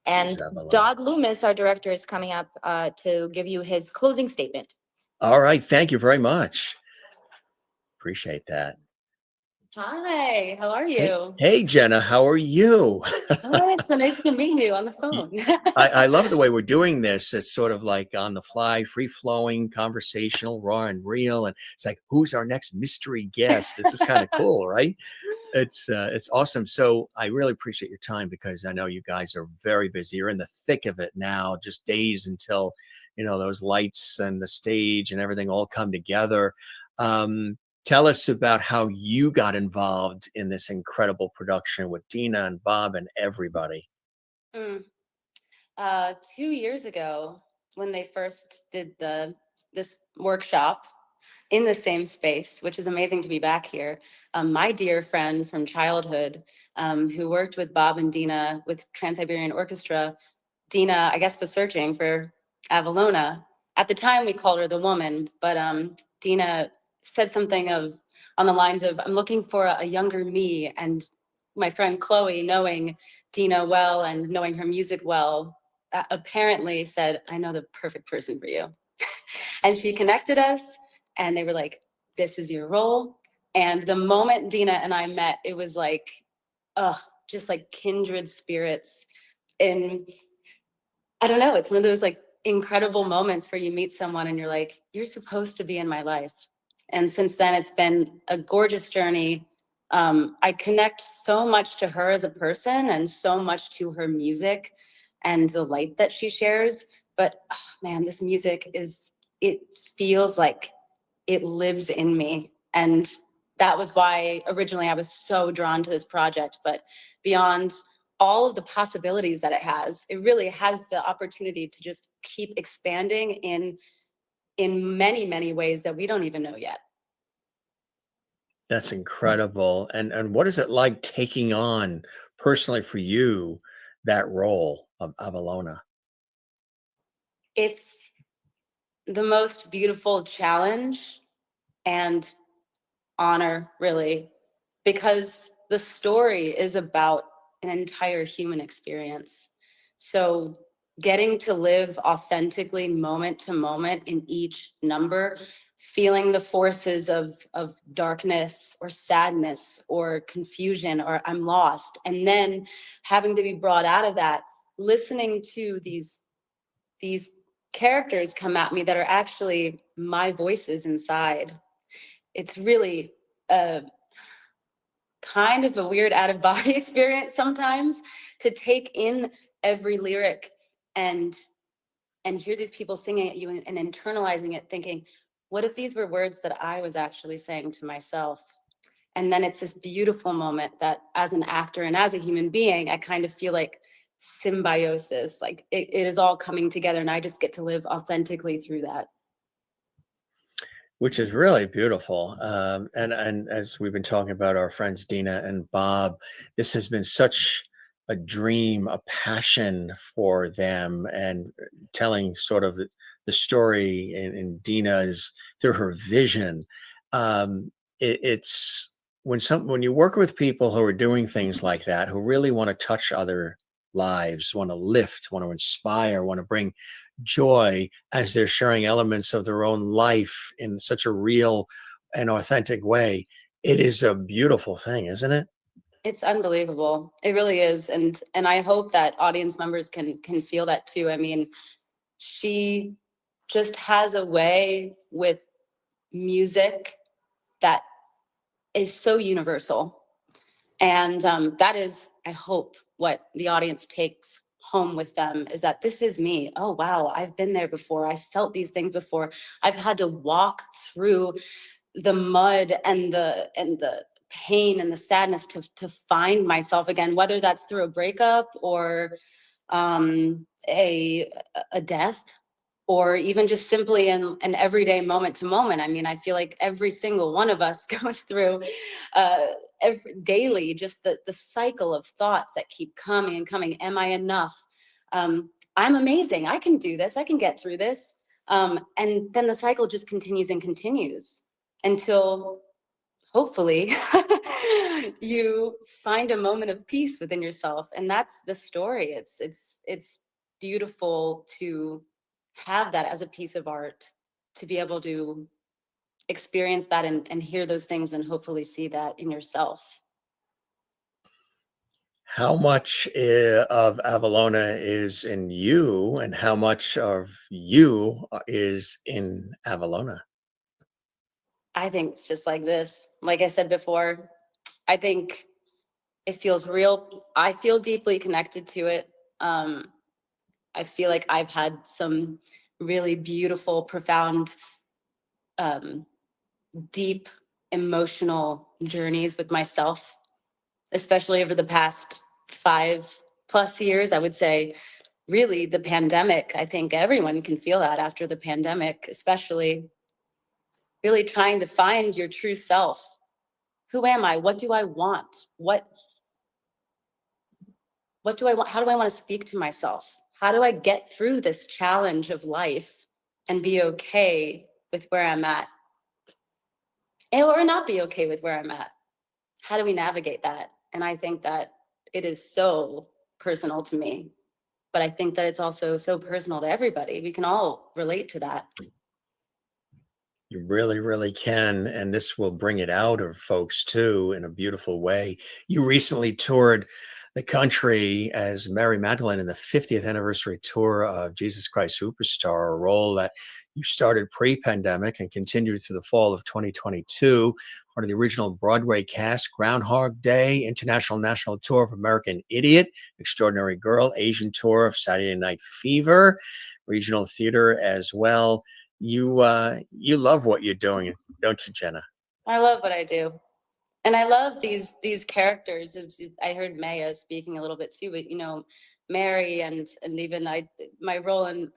Speaker 7: And Doug Loomis, our director, is coming up to give you his closing statement.
Speaker 1: All right, thank you very much. Appreciate that.
Speaker 3: Hi, how are you?
Speaker 1: Hey, Jenna, how are you?
Speaker 3: Oh, it's so nice to meet you on the phone.
Speaker 1: I love the way we're doing this. It's sort of like on the fly, free flowing, conversational, raw and real. And it's like, who's our next mystery guest? This is kind of cool, right? It's awesome. So I really appreciate your time because I know you guys are very busy. You're in the thick of it now, just days until, those lights and the stage and everything all come together. Tell us about how you got involved in this incredible production with Dina and Bob and everybody.
Speaker 5: Mm. 2 years ago, when they first did this workshop in the same space, which is amazing to be back here, my dear friend from childhood, who worked with Bob and Dina with Trans-Siberian Orchestra, Dina, I guess, was searching for Avalona. At the time, we called her the woman, but Dina said something on the lines of, "I'm looking for a younger me." And my friend Chloe, knowing Dina well and knowing her music well, apparently said, "I know the perfect person for you." And she connected us, and they were like, "This is your role." And the moment Dina and I met, it was like, just like kindred spirits. And I don't know, it's one of those like incredible moments where you meet someone and you're like, "You're supposed to be in my life." And since then, it's been a gorgeous journey. I connect so much to her as a person and so much to her music and the light that she shares. But man, this music it feels like it lives in me. And that was why originally I was so drawn to this project. But beyond all of the possibilities that it really has the opportunity to just keep expanding in many, many ways that we don't even know yet.
Speaker 1: That's incredible. And what is it like taking on personally for you that role of Avalona?
Speaker 5: It's the most beautiful challenge and honor, really, because the story is about an entire human experience. So getting to live authentically moment to moment in each number, feeling the forces of darkness or sadness or confusion or I'm lost, and then having to be brought out of that, listening to these characters come at me that are actually my voices inside. It's really a kind of a weird out of body experience sometimes to take in every lyric and hear these people singing at you and internalizing it, thinking, what if these were words that I was actually saying to myself? And then it's this beautiful moment that as an actor and as a human being, I kind of feel like symbiosis, like it is all coming together and I just get to live authentically through that.
Speaker 1: Which is really beautiful. And as we've been talking about our friends Dina and Bob, this has been such a dream, a passion for them, and telling sort of the story in Dina's through her vision. It's when you work with people who are doing things like that, who really want to touch other lives, want to lift, want to inspire, want to bring joy as they're sharing elements of their own life in such a real and authentic way. It is a beautiful thing, isn't it?
Speaker 5: It's unbelievable. It really is. And I hope that audience members can feel that too. I mean, she just has a way with music that is so universal. And that is, I hope, what the audience takes home with them is that this is me. Oh, wow, I've been there before. I felt these things before. I've had to walk through the mud and the pain and the sadness to find myself again, whether that's through a breakup or a death, or even just simply in an everyday moment to moment. I mean, I feel like every single one of us goes through daily, just the cycle of thoughts that keep coming and coming. Am I enough? I'm amazing. I can do this. I can get through this. And then the cycle just continues and continues until hopefully you find a moment of peace within yourself. And that's the story. It's beautiful to have that as a piece of art, to be able to experience that and hear those things and hopefully see that in yourself.
Speaker 1: How much of Avalona is in you, and how much of you is in Avalona?
Speaker 5: I think it's just like this. Like I said before, I think it feels real. I feel deeply connected to it. I feel like I've had some really beautiful, profound, um, deep emotional journeys with myself, especially over the past 5+ years. I would say really the pandemic. I think everyone can feel that after the pandemic, especially really trying to find your true self. Who am I? What do I want? What do I want? How do I want to speak to myself? How do I get through this challenge of life and be okay with where I'm at? Or not be okay with where I'm at? How do we navigate that? And I think that it is so personal to me, but I think that it's also so personal to everybody. We can all relate to that.
Speaker 1: You really, really can. And this will bring it out of folks too in a beautiful way. You recently toured the country as Mary Magdalene in the 50th anniversary tour of Jesus Christ Superstar, a role that you started pre-pandemic and continued through the fall of 2022. Part of the original Broadway cast, Groundhog Day, International National Tour of American Idiot, Extraordinary Girl, Asian Tour of Saturday Night Fever, regional theater as well. You love what you're doing, don't you, Jenna?
Speaker 5: I love what I do. And I love these characters. I heard Maya speaking a little bit too, but Mary and even my role in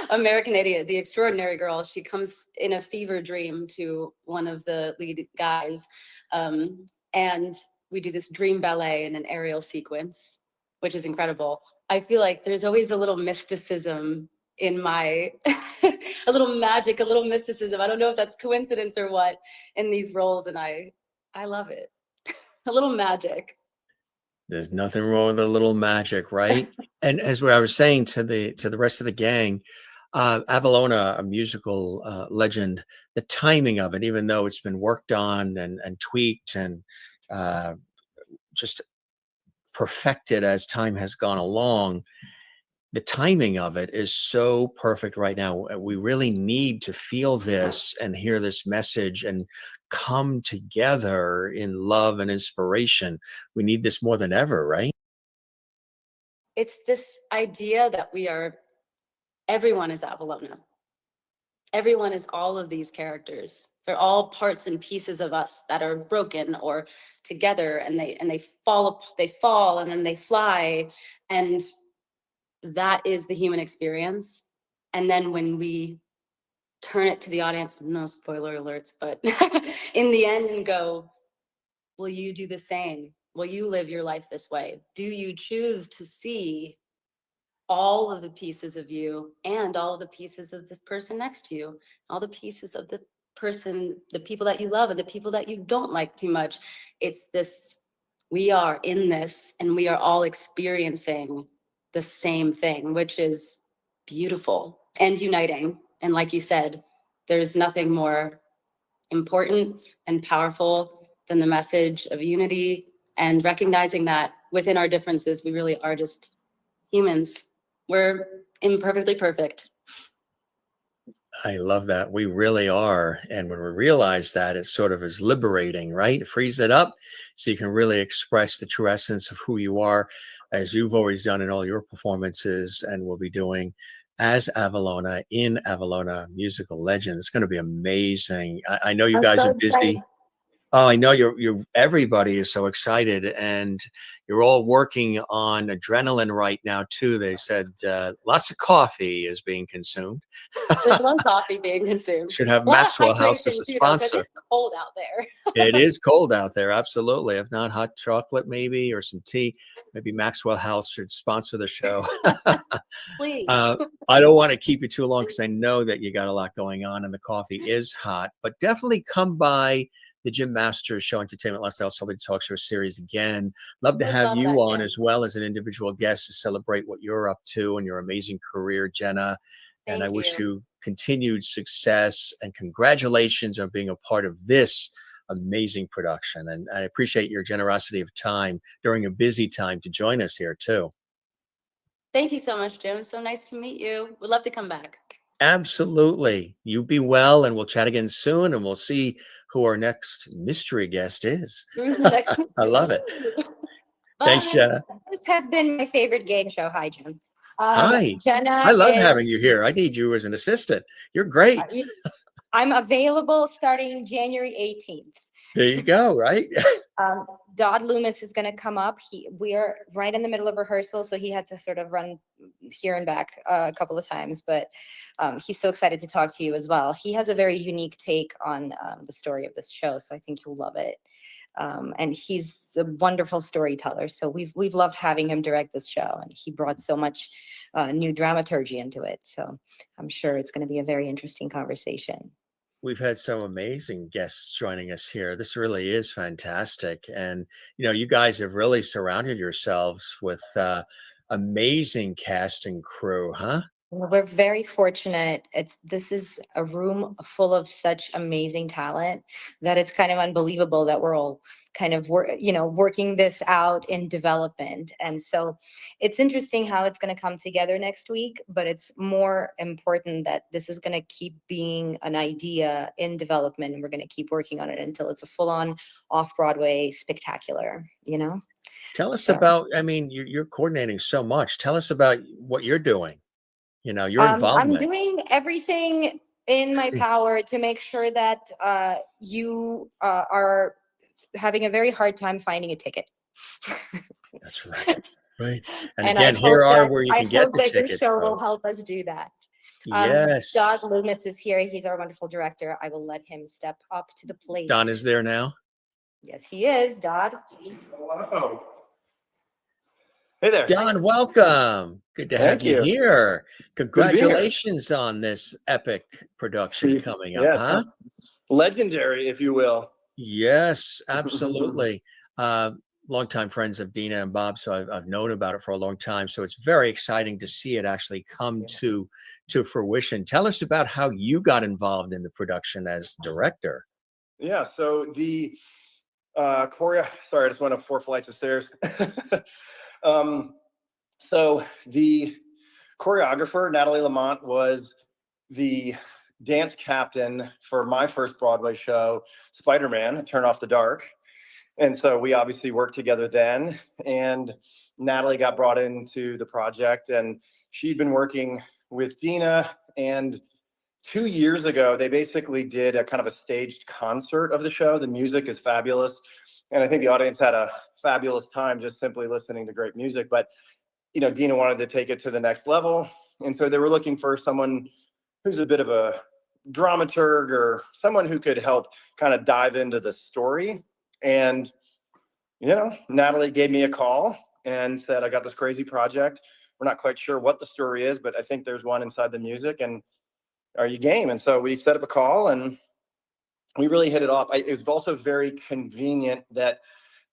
Speaker 5: American Idiot, the extraordinary girl, she comes in a fever dream to one of the lead guys. And we do this dream ballet and an aerial sequence, which is incredible. I feel like there's always a little mysticism in my, a little magic, a little mysticism. I don't know if that's coincidence or what in these roles, and I love it. A little magic.
Speaker 1: There's nothing wrong with a little magic, right? And as what I was saying to the rest of the gang, Avalona, a musical legend, the timing of it, even though it's been worked on and tweaked and uh, just perfected as time has gone along, the timing of it is so perfect right now. We really need to feel this and hear this message and come together in love and inspiration. We need this more than ever, right?
Speaker 5: It's this idea that everyone is Avalona. Everyone is all of these characters. They're all parts and pieces of us that are broken or together, and they fall and then they fly, and that is the human experience. And then when we turn it to the audience, no spoiler alerts, but in the end, and go, will you do the same? Will you live your life this way? Do you choose to see all of the pieces of you and all of the pieces of this person next to you, all the pieces of the person, the people that you love and the people that you don't like too much? It's this, we are in this and we are all experiencing the same thing, which is beautiful and uniting. And like you said, there's nothing more important and powerful than the message of unity and recognizing that within our differences, we really are just humans. We're imperfectly perfect.
Speaker 1: I love that. We really are. And when we realize that, it sort of is liberating, right? It frees it up so you can really express the true essence of who you are, as you've always done in all your performances and will be doing as Avalona in Avalona Musical Legend. It's going to be amazing. I know you
Speaker 3: I'm
Speaker 1: guys
Speaker 3: so
Speaker 1: are busy.
Speaker 3: excited.
Speaker 1: Oh, I know you're everybody is so excited, and you're all working on adrenaline right now too. They said lots of coffee is being consumed.
Speaker 5: There's one coffee being consumed.
Speaker 1: Should have
Speaker 5: A lot of
Speaker 1: Maxwell House as
Speaker 5: hydration
Speaker 1: a
Speaker 5: too, though, because
Speaker 1: sponsor.
Speaker 5: it's cold out there.
Speaker 1: It is cold out there, absolutely. If not hot chocolate, maybe, or some tea. Maybe Maxwell House should sponsor the show.
Speaker 5: Please.
Speaker 1: I don't want to keep you too long because I know that you got a lot going on and the coffee is hot, but definitely come by the Jim Masters Show Entertainment Lifestyle Celebrity Talk Show series again. Love to
Speaker 5: I
Speaker 1: have
Speaker 5: love
Speaker 1: you
Speaker 5: that,
Speaker 1: on
Speaker 5: yeah.
Speaker 1: as well as an individual guest to celebrate what you're up to and your amazing career, Jenna. And I
Speaker 5: Thank
Speaker 1: wish
Speaker 5: you.
Speaker 1: you continued success and congratulations on being a part of this amazing production. And I appreciate your generosity of time during a busy time to join us here too.
Speaker 5: Thank you so much, Jim. So nice to meet you. Would love to come back.
Speaker 1: Absolutely. You be well, and we'll chat again soon, and we'll see who our next mystery guest is.
Speaker 5: Who's the next?
Speaker 1: I love it. Thanks,
Speaker 5: Bye.
Speaker 1: Jenna.
Speaker 7: This has been my favorite game show. Hi, Jim.
Speaker 1: Hi.
Speaker 7: Jenna
Speaker 1: I love having
Speaker 7: is,
Speaker 1: you here. I need you as an assistant. You're great.
Speaker 7: I'm available starting January 18th.
Speaker 1: There you go, right?
Speaker 7: Dodd Loomis is going to come up. We're right in the middle of rehearsal, so he had to sort of run here and back a couple of times, but he's so excited to talk to you as well. He has a very unique take on the story of this show, so I think you'll love it. And he's a wonderful storyteller, so we've loved having him direct this show, and he brought so much new dramaturgy into it. So I'm sure it's going to be a very interesting conversation.
Speaker 1: We've had some amazing guests joining us here. This really is fantastic. And, you know, you guys have really surrounded yourselves with amazing cast and crew, huh?
Speaker 7: We're very fortunate. This is a room full of such amazing talent that it's kind of unbelievable that we're all kind of working this out in development. And so it's interesting how it's going to come together next week, but it's more important that this is going to keep being an idea in development, and we're going to keep working on it until it's a full-on off-Broadway spectacular,
Speaker 1: Tell us
Speaker 7: So,
Speaker 1: about, I mean, you're coordinating so much. Tell us about what you're doing, you know, your
Speaker 7: I'm
Speaker 1: involvement.
Speaker 7: doing everything in my power to make sure that you are having a very hard time finding a ticket.
Speaker 1: That's right. Right. And
Speaker 7: And
Speaker 1: again, here are where you can get the
Speaker 7: your
Speaker 1: tickets,
Speaker 7: show will
Speaker 1: folks.
Speaker 7: help us do that.
Speaker 1: Yes.
Speaker 7: Doug Loomis is here. He's our wonderful director. I will let him step up to the plate.
Speaker 1: Don is there now.
Speaker 7: Yes, he is, Dodd.
Speaker 8: Hello. Hey there.
Speaker 1: Don, welcome. Good to have
Speaker 8: Thank
Speaker 1: you
Speaker 8: you.
Speaker 1: here.
Speaker 8: Good to be here.
Speaker 1: Congratulations on this epic production coming up,
Speaker 8: Yeah,
Speaker 1: huh?
Speaker 8: it's legendary, if you will.
Speaker 1: Yes, absolutely. Longtime friends of Dina and Bob, so I've known about it for a long time. So it's very exciting to see it actually come to fruition. Tell us about how you got involved in the production as director.
Speaker 8: Yeah, so the choreo. Sorry, I just went up 4 flights of stairs. So the choreographer, Natalie Lamont, was the dance captain for my first Broadway show, Spider-Man, Turn Off the Dark. And so we obviously worked together then. And Natalie got brought into the project, and she'd been working with Dina. And 2 years ago, they basically did a kind of a staged concert of the show. The music is fabulous. And I think the audience had a fabulous time just simply listening to great music. But, you know, Dina wanted to take it to the next level. And so they were looking for someone who's a bit of a dramaturg or someone who could help kind of dive into the story. And, you know, Natalie gave me a call and said, I got this crazy project. We're not quite sure what the story is, but I think there's one inside the music. And are you game? And so we set up a call and we really hit it off. It was also very convenient that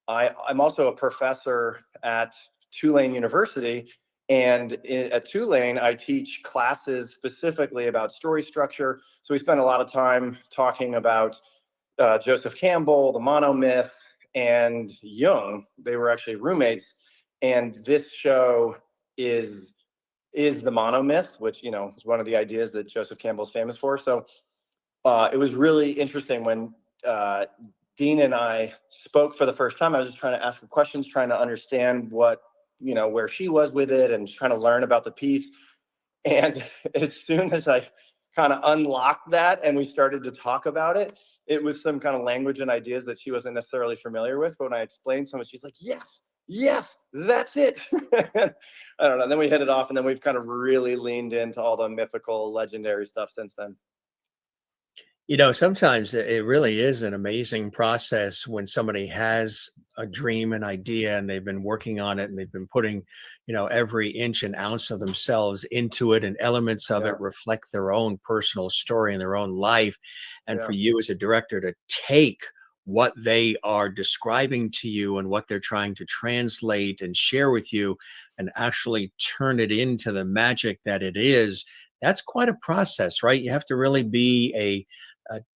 Speaker 8: I'm also a professor at Tulane University. And at Tulane, I teach classes specifically about story structure. So we spent a lot of time talking about Joseph Campbell, the monomyth, and Jung. They were actually roommates. And this show is the monomyth, which, you know, is one of the ideas that Joseph Campbell is famous for. So it was really interesting when Dean and I spoke for the first time. I was just trying to ask her questions, trying to understand what, you know, where she was with it and trying to learn about the piece. And as soon as I kind of unlocked that and we started to talk about it, it was some kind of language and ideas that she wasn't necessarily familiar with. But when I explained so much, she's like, yes, that's it. I don't know. Then we hit it off, and then we've kind of really leaned into all the mythical, legendary stuff since then.
Speaker 1: You know, sometimes it really is an amazing process when somebody has a dream, an idea, and they've been working on it and they've been putting, you know, every inch and ounce of themselves into it, and elements of
Speaker 8: Yeah.
Speaker 1: it reflect their own personal story and their own life. And
Speaker 8: Yeah.
Speaker 1: for you as a director to take what they are describing to you and what they're trying to translate and share with you and actually turn it into the magic that it is, that's quite a process, right? You have to really be a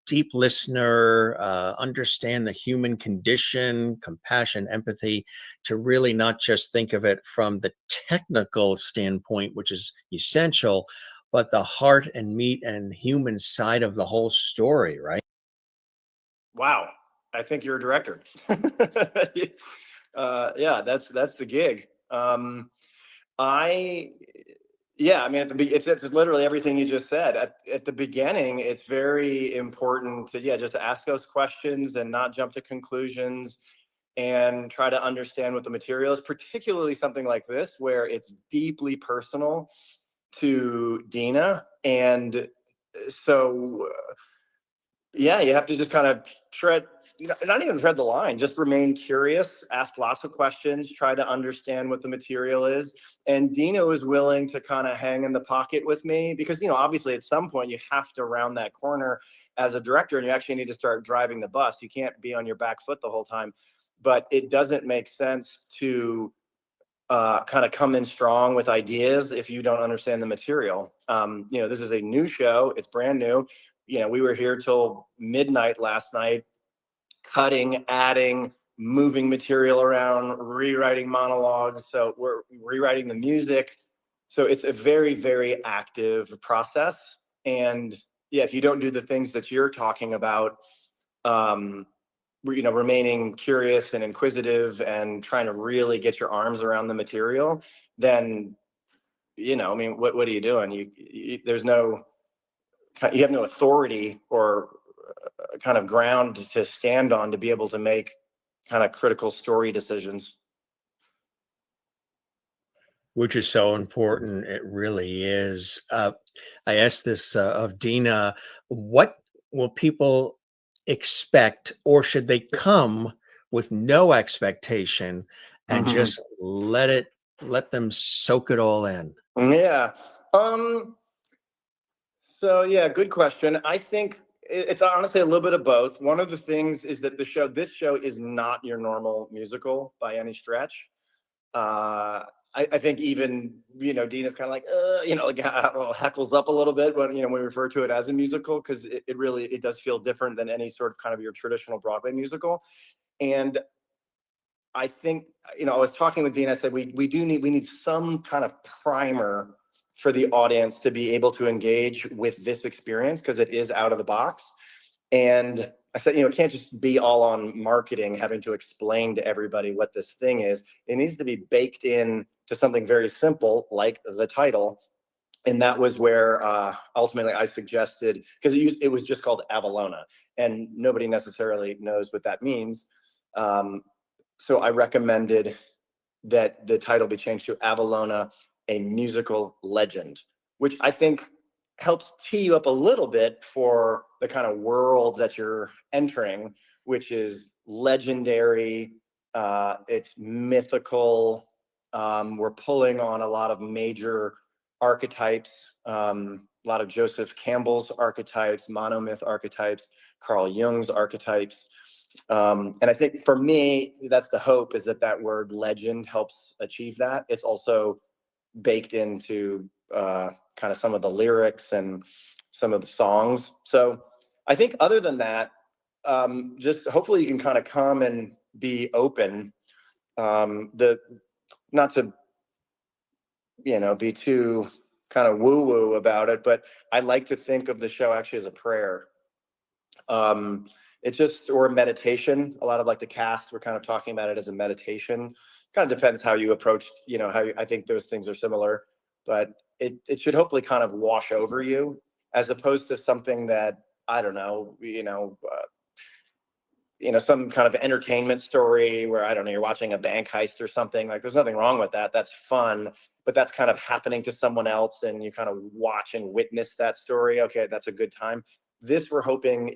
Speaker 1: deep listener, understand the human condition, compassion, empathy, to really not just think of it from the technical standpoint, which is essential, but the heart and meat and human side of the whole story, right?
Speaker 8: Wow. I think you're a director. Yeah, that's the gig. Yeah, I mean, it's literally everything you just said. At the beginning, it's very important to, just to ask those questions and not jump to conclusions and try to understand what the material is, particularly something like this, where it's deeply personal to Dina. And so, yeah, you have to just kind of not even tread the line, just remain curious, ask lots of questions, try to understand what the material is. And Dina was willing to kind of hang in the pocket with me because, obviously at some point you have to round that corner as a director and you actually need to start driving the bus. You can't be on your back foot the whole time, but it doesn't make sense to kind of come in strong with ideas if you don't understand the material. This is a new show. It's brand new. We were here till midnight last night, cutting, adding, moving material around, rewriting monologues. So we're rewriting the music. So it's a very, very active process. And yeah, if you don't do the things that you're talking about, remaining curious and inquisitive and trying to really get your arms around the material, then, what are you doing? You have no authority or kind of ground to stand on to be able to make kind of critical story decisions.
Speaker 1: Which is so important. It really is. I asked this of Dina, what will people expect, or should they come with no expectation and
Speaker 8: Mhm.
Speaker 1: just let them soak it all in?
Speaker 8: Yeah. So yeah, good question. I think it's honestly a little bit of both. One of the things is that this show is not your normal musical by any stretch. Uh, I think even, Dina's kind of like, like heckles up a little bit when, we refer to it as a musical, because it really, it does feel different than any sort of kind of your traditional Broadway musical. And I think, I was talking with Dina, I said, we need some kind of primer for the audience to be able to engage with this experience, because it is out of the box. And I said, it can't just be all on marketing, having to explain to everybody what this thing is. It needs to be baked in to something very simple, like the title. And that was where ultimately I suggested, because it was just called Avalona, and nobody necessarily knows what that means. So I recommended that the title be changed to Avalona, a musical legend, which I think helps tee you up a little bit for the kind of world that you're entering, which is legendary. It's mythical. We're pulling on a lot of major archetypes, a lot of Joseph Campbell's archetypes, monomyth archetypes, Carl Jung's archetypes. And I think for me, that's the hope, is that word legend helps achieve that. It's also baked into kind of some of the lyrics and some of the songs. So I think other than that, just hopefully you can kind of come and be open. Not to, be too kind of woo-woo about it, but I like to think of the show actually as a prayer. It's just, or a meditation. A lot of like the cast, we're kind of talking about it as a meditation. Kind of depends how you approach, I think those things are similar, but it should hopefully kind of wash over you, as opposed to something that, I don't know, some kind of entertainment story where, I don't know, you're watching a bank heist or something. Like, there's nothing wrong with that. That's fun, but that's kind of happening to someone else, and you kind of watch and witness that story. Okay, that's a good time. This, we're hoping,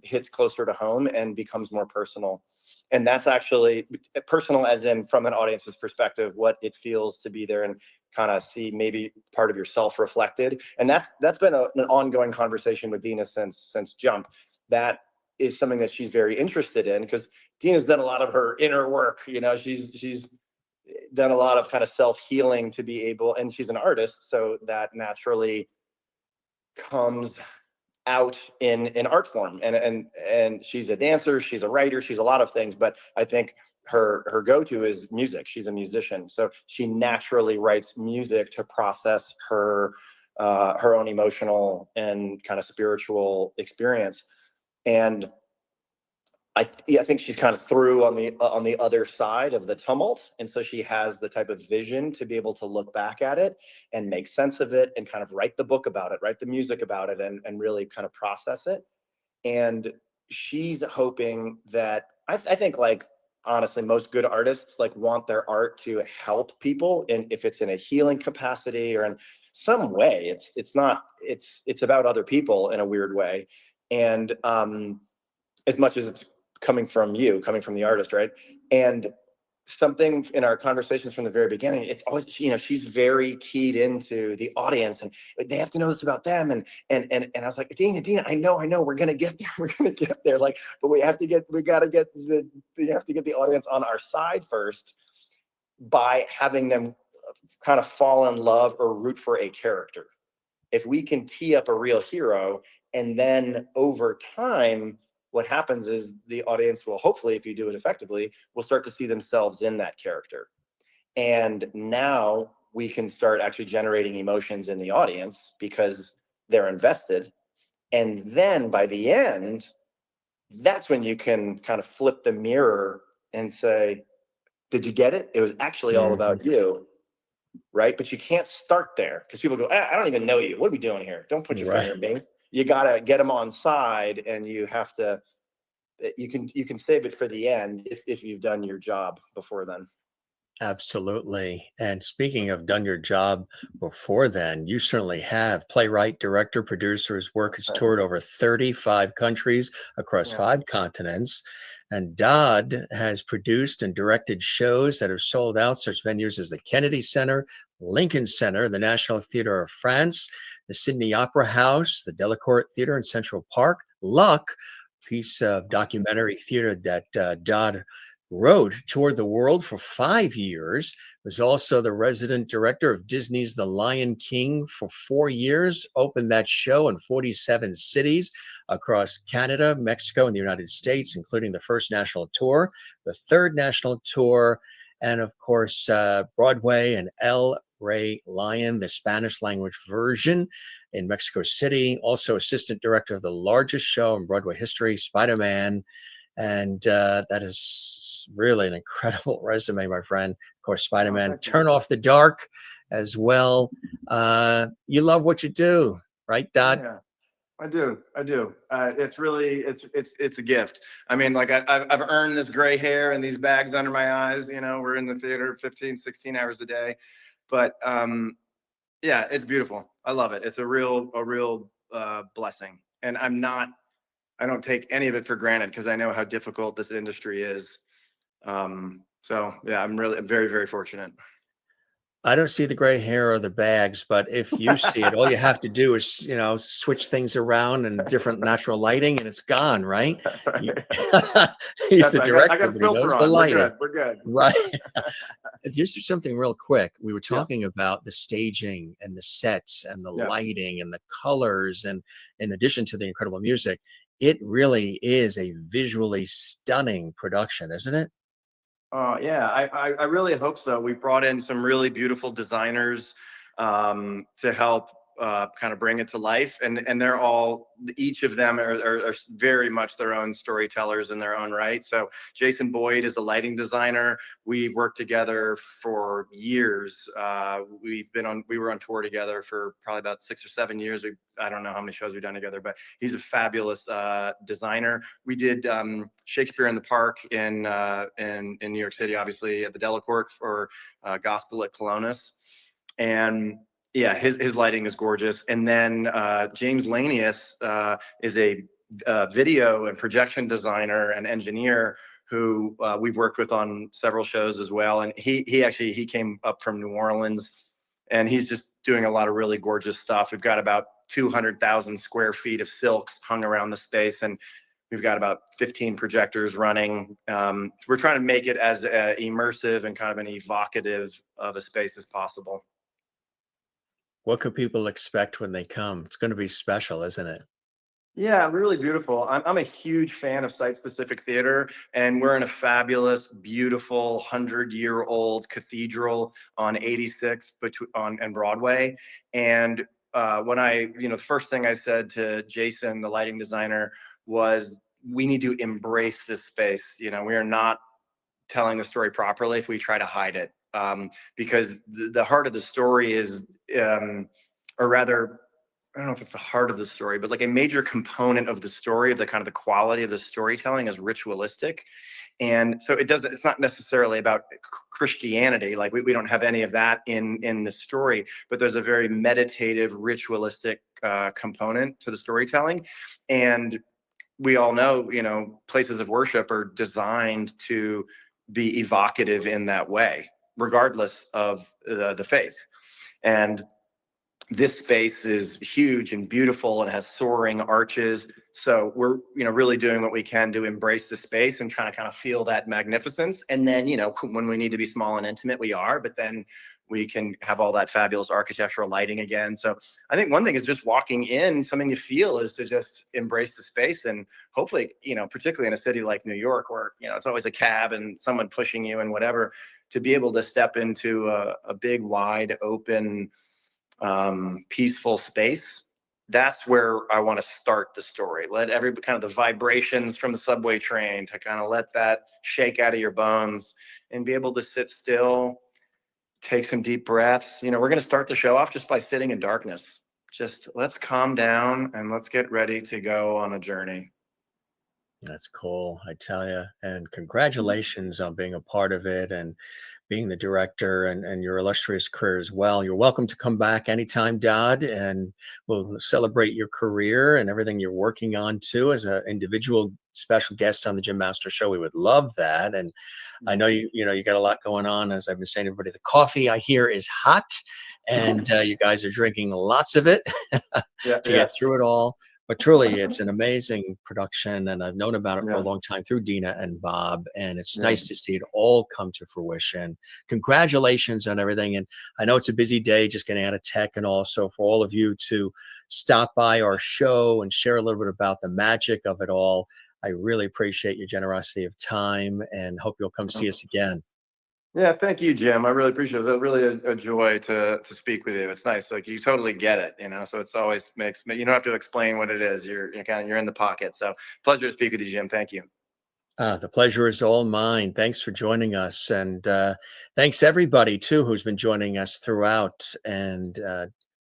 Speaker 8: hits closer to home and becomes more personal. And that's actually personal, as in from an audience's perspective, what it feels to be there and kind of see maybe part of yourself reflected. And that's been an ongoing conversation with Dina since Jump. That is something that she's very interested in, because Dina's done a lot of her inner work. She's done a lot of kind of self-healing to be able, and she's an artist, so that naturally comes out in art form. And she's a dancer, she's a writer, she's a lot of things, but I think her go-to is music. She's a musician, so she naturally writes music to process her own emotional and kind of spiritual experience. And I think she's kind of through on the other side of the tumult, and so she has the type of vision to be able to look back at it and make sense of it, and kind of write the book about it, write the music about it, and really kind of process it. And she's hoping that, I think, like, honestly, most good artists like want their art to help people, and if it's in a healing capacity or in some way, it's about other people in a weird way. And as much as it's coming from the artist, right? And something in our conversations from the very beginning, it's always, she's very keyed into the audience, and they have to know this about them. And I was like, Dina, I know, we're gonna get there. Like, but we have to get the audience on our side first, by having them kind of fall in love or root for a character. If we can tee up a real hero, and then over time, what happens is the audience will, hopefully, if you do it effectively, will start to see themselves in that character. And now we can start actually generating emotions in the audience because they're invested. And then by the end, that's when you can kind of flip the mirror and say, did you get it? It was actually all about you. Right? But you can't start there, because people go, I don't even know you. What are we doing here? Don't put your finger in me. You got to get them on side, and you have to, you can save it for the end if you've done your job before then.
Speaker 1: Absolutely. And speaking of done your job before then, you certainly have. Playwright, director, producer. His work has toured over 35 countries across
Speaker 8: Yeah.
Speaker 1: 5 continents. And Dodd has produced and directed shows that have sold out such venues as the Kennedy Center, Lincoln Center, the National Theatre of France, the Sydney Opera House, the Delacorte Theatre in Central Park, Luck, piece of documentary theater that Dodd wrote, toured the world for 5 years, was also the resident director of Disney's The Lion King for 4 years, opened that show in 47 cities across Canada, Mexico, and the United States, including the first national tour, the third national tour, and of course, Broadway and El Rey Lion, the Spanish language version in Mexico City, also assistant director of the largest show in Broadway history, Spider-Man. And that is really an incredible resume, my friend. Of course, Spider-Man, Turn Off the Dark as well. You love what you do, right, Dot?
Speaker 8: Yeah, I do. It's really, it's a gift. I mean, like I've earned this gray hair and these bags under my eyes. You know, we're in the theater 15, 16 hours a day, but yeah, it's beautiful. I love it. It's a real blessing. And I don't take any of it for granted because I know how difficult this industry is. So yeah, I'm very, very fortunate.
Speaker 1: I don't see the gray hair or the bags, but if you see it, all you have to do is, switch things around and different natural lighting and it's gone, right? He's the director,
Speaker 8: I got a
Speaker 1: but he
Speaker 8: filter
Speaker 1: knows the
Speaker 8: on.
Speaker 1: lighting.
Speaker 8: We're good.
Speaker 1: Right. Just do something real quick. We were
Speaker 8: Yeah.
Speaker 1: talking about the staging and the sets and the
Speaker 8: Yeah.
Speaker 1: lighting and the colors. And in addition to the incredible music, it really is a visually stunning production, isn't it?
Speaker 8: Yeah, I really hope so. We brought in some really beautiful designers to help kind of bring it to life, and they're all, each of them are very much their own storytellers in their own right. So Jason Boyd is the lighting designer. We worked together for years. We were on tour together for probably about 6 or 7 years. I don't know how many shows we've done together, but he's a fabulous designer. We did Shakespeare in the Park in New York City, obviously at the Delacorte for Gospel at Colonus, and yeah, his lighting is gorgeous. And then James Lanius is a video and projection designer and engineer who we've worked with on several shows as well. And he came up from New Orleans, and he's just doing a lot of really gorgeous stuff. We've got about 200,000 square feet of silks hung around the space, and we've got about 15 projectors running. We're trying to make it as immersive and kind of an evocative of a space as possible.
Speaker 1: What could people expect when they come? It's going to be special, isn't it?
Speaker 8: Yeah, really beautiful. I'm a huge fan of site-specific theater, and we're in a fabulous, beautiful 100-year-old cathedral on 86 on Broadway. And when the first thing I said to Jason, the lighting designer, was we need to embrace this space. We are not telling the story properly if we try to hide it, because the heart of the story is, or rather, I don't know if it's the heart of the story, but like a major component of the story, of the kind of the quality of the storytelling, is ritualistic. And so it's not necessarily about Christianity. Like we don't have any of that in the story, but there's a very meditative, ritualistic component to the storytelling. And we all know, places of worship are designed to be evocative in that way, regardless of the faith. And this space is huge and beautiful and has soaring arches. So we're, really doing what we can to embrace the space and trying to kind of feel that magnificence. And then, when we need to be small and intimate, we are, but then we can have all that fabulous architectural lighting again. So I think one thing is just walking in, something you feel is to just embrace the space. And hopefully, particularly in a city like New York, where, it's always a cab and someone pushing you and whatever, to be able to step into a big, wide open, peaceful space. That's where I want to start the story. Let kind of the vibrations from the subway train to kind of let that shake out of your bones and be able to sit still, take some deep breaths. We're going to start the show off just by sitting in darkness. Just let's calm down and let's get ready to go on a journey.
Speaker 1: That's cool, I tell you. And congratulations on being a part of it and being the director and your illustrious career as well. You're welcome to come back anytime, Dodd, and we'll celebrate your career and everything you're working on too as an individual special guest on the Jim Master Show. We would love that. And I know you got a lot going on. As I've been saying to everybody, the coffee I hear is hot, and you guys are drinking lots of it to get through it all. But truly, it's an amazing production, and I've known about it for a long time through Dina and Bob, and it's nice to see it all come to fruition. Congratulations on everything, and I know it's a busy day just getting out of tech and all, so for all of you to stop by our show and share a little bit about the magic of it all, I really appreciate your generosity of time, and hope you'll come see us again.
Speaker 8: Yeah, thank you, Jim. I really appreciate it. It was really a joy to speak with you. It's nice, like you totally get it, so it's always makes me, you don't have to explain what it is. You're in the pocket. So pleasure to speak with you, Jim. Thank you.
Speaker 1: The pleasure is all mine. Thanks for joining us, and thanks everybody too who's been joining us throughout, and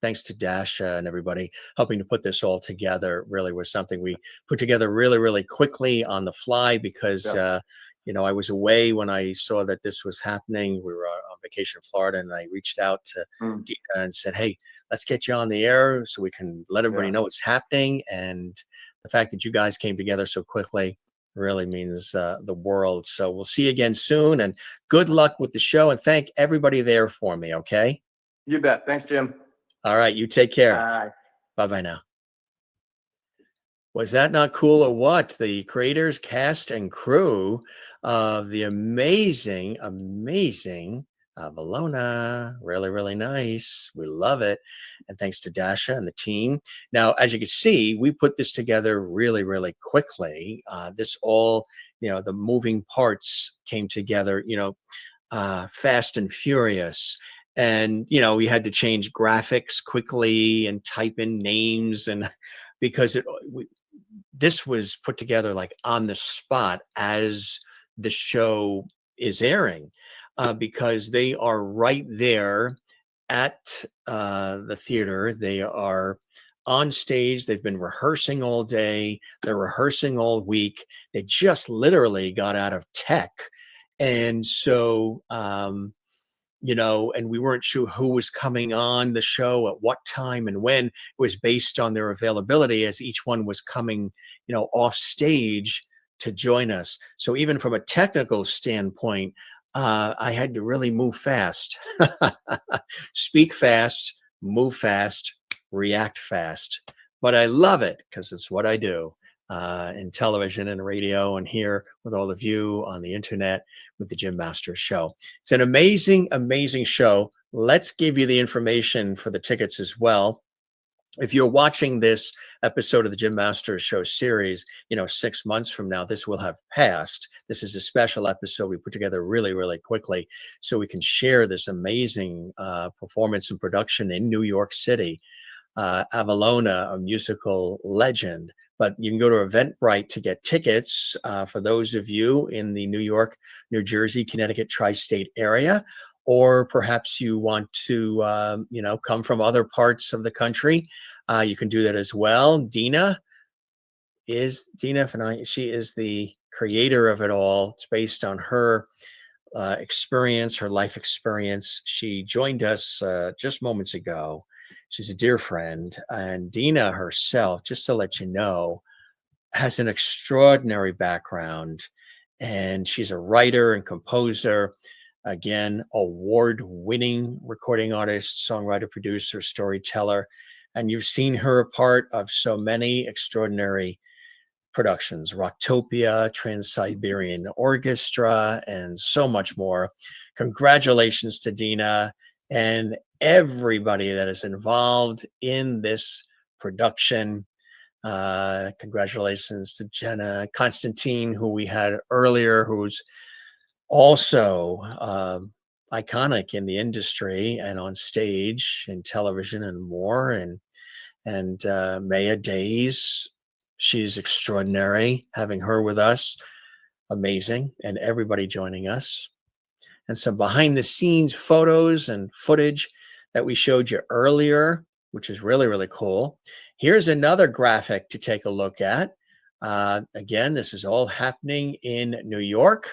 Speaker 1: thanks to Dasha and everybody helping to put this all together. It really was something we put together really quickly on the fly because I was away when I saw that this was happening. We were on vacation in Florida, and I reached out to Dina and said, hey, let's get you on the air so we can let everybody know what's happening. And the fact that you guys came together so quickly really means the world. So we'll see you again soon, and good luck with the show, and thank everybody there for me. Okay.
Speaker 8: You bet. Thanks, Jim.
Speaker 1: All right. You take care.
Speaker 8: Bye.
Speaker 1: Bye-bye now. Was that not cool or what? The creators, cast, and crew of the amazing AVALONA. Really nice. We love it. And thanks to Dasha and the team. Now, as you can see, we put this together really quickly. This all, the moving parts came together, fast and furious. And, we had to change graphics quickly and type in names, and because this was put together like on the spot as the show is airing, because they are right there at the theater. They are on stage. They've been rehearsing all day. They're rehearsing all week. They just literally got out of tech. And so, and we weren't sure who was coming on the show at what time and when. It was based on their availability as each one was coming, off stage to join us. So even from a technical standpoint, I had to really move fast, speak fast, move fast, react fast. But I love it because it's what I do in television and radio, and here with all of you on the internet with the Jim Master Show. It's an amazing show. Let's give you the information for the tickets as well. If you're watching this episode of the Jim Master Show series, 6 months from now, this will have passed. This is a special episode we put together really quickly so we can share this amazing performance and production in New York City. AVALONA, a musical legend. But you can go to Eventbrite to get tickets for those of you in the New York, New Jersey, Connecticut, tri-state area, or perhaps you want to, come from other parts of the country. You can do that as well. Dina Fanai. She is the creator of it all. It's based on her experience, her life experience. She joined us just moments ago. She's a dear friend, and Dina herself, just to let you know, has an extraordinary background, and she's a writer and composer, again, award-winning recording artist, songwriter, producer, storyteller, and you've seen her a part of so many extraordinary productions, Rocktopia, Trans-Siberian Orchestra, and so much more. Congratulations to Dina and everybody that is involved in this production. Congratulations to Jenna Constantine, who we had earlier, who's also iconic in the industry and on stage and television and more. And Maya Days, she's extraordinary. Having her with us, amazing, and everybody joining us. And some behind the scenes photos and footage that we showed you earlier, which is really cool. Here's another graphic to take a look at. Again, this is all happening in New York.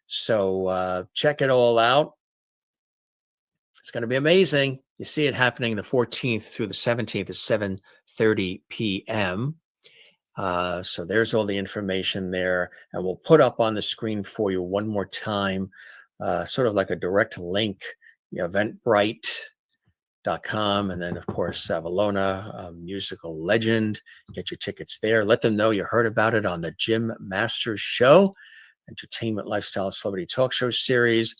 Speaker 1: So check it all out. It's going to be amazing. You see it happening the 14th through the 17th at 7:30 p.m. So there's all the information there, and we'll put up on the screen for you one more time, sort of like a direct link, eventbrite.com, and then of course Avalona, a musical legend. Get your tickets there. Let them know you heard about it on the Jim Masters Show, entertainment, lifestyle, celebrity talk show series.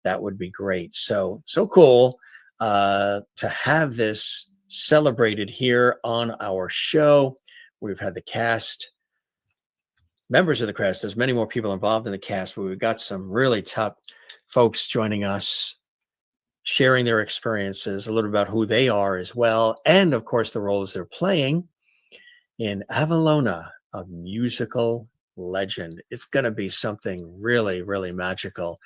Speaker 1: That would be great. So cool to have this celebrated here on our show. We've had the cast, members of the cast. There's many more people involved in the cast, but we've got some really top folks joining us, sharing their experiences, a little about who they are as well, and of course the roles they're playing in Avalona, a musical legend. It's going to be something really, really magical.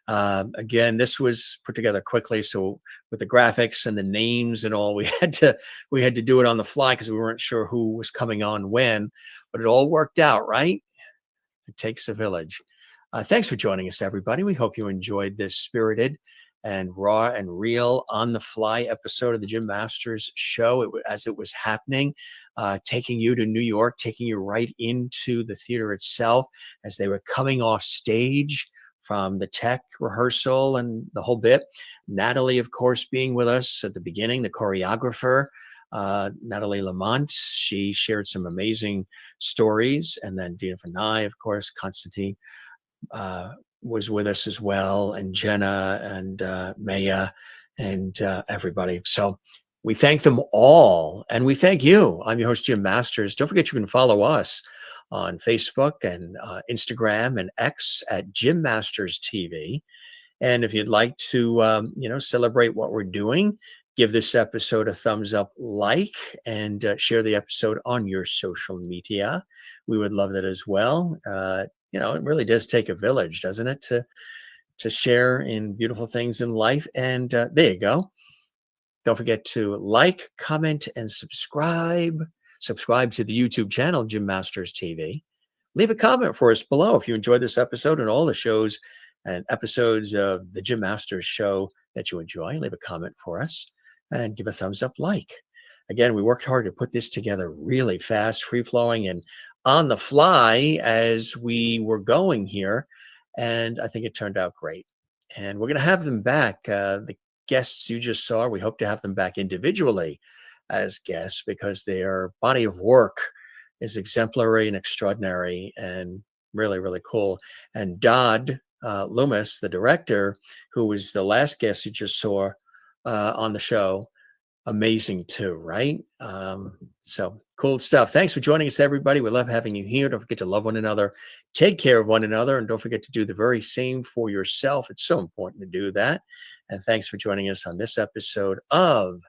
Speaker 1: Again, this was put together quickly, so with the graphics and the names and all, we had to do it on the fly because we weren't sure who was coming on when, but it all worked out, right? It takes a village. Thanks for joining us, everybody. We hope you enjoyed this spirited and raw and real on the fly episode of the Jim Masters Show as it was happening, taking you to New York, taking you right into the theater itself as they were coming off stage from the tech rehearsal and the whole bit. Natalie, of course, being with us at the beginning, the choreographer, Natalie Lamont. She shared some amazing stories. And then Dina Fanai, of course, Constantine was with us as well, and Jenna and Maya and everybody. So we thank them all, and we thank you. I'm your host, Jim Masters. Don't forget you can follow us on Facebook and Instagram and X at Jim Masters TV. And if you'd like to, celebrate what we're doing, give this episode a thumbs up, and share the episode on your social media. We would love that as well. It really does take a village, doesn't it, to share in beautiful things in life. And there you go. Don't forget to like, comment, and subscribe. Subscribe to the YouTube channel, Jim Masters TV. Leave a comment for us below if you enjoyed this episode and all the shows and episodes of the Jim Masters Show that you enjoy. Leave a comment for us and give a thumbs up, Again, we worked hard to put this together really fast, free-flowing, and on the fly as we were going here. And I think it turned out great. And we're going to have them back. The guests you just saw, we hope to have them back individually as guests because their body of work is exemplary and extraordinary and really, really cool. And Dodd Loomis, the director, who was the last guest you just saw on the show, amazing too, right? So cool stuff. Thanks for joining us, everybody. We love having you here. Don't forget to love one another, take care of one another, and don't forget to do the very same for yourself. It's so important to do that. And thanks for joining us on this episode of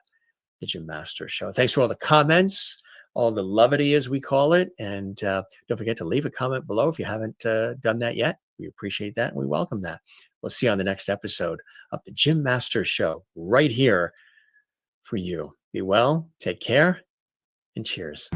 Speaker 1: the Jim Masters Show. Thanks for all the comments, all the levity, as we call it. And don't forget to leave a comment below if you haven't done that yet. We appreciate that and we welcome that. We'll see you on the next episode of the Jim Masters Show right here for you. Be well, take care, and cheers.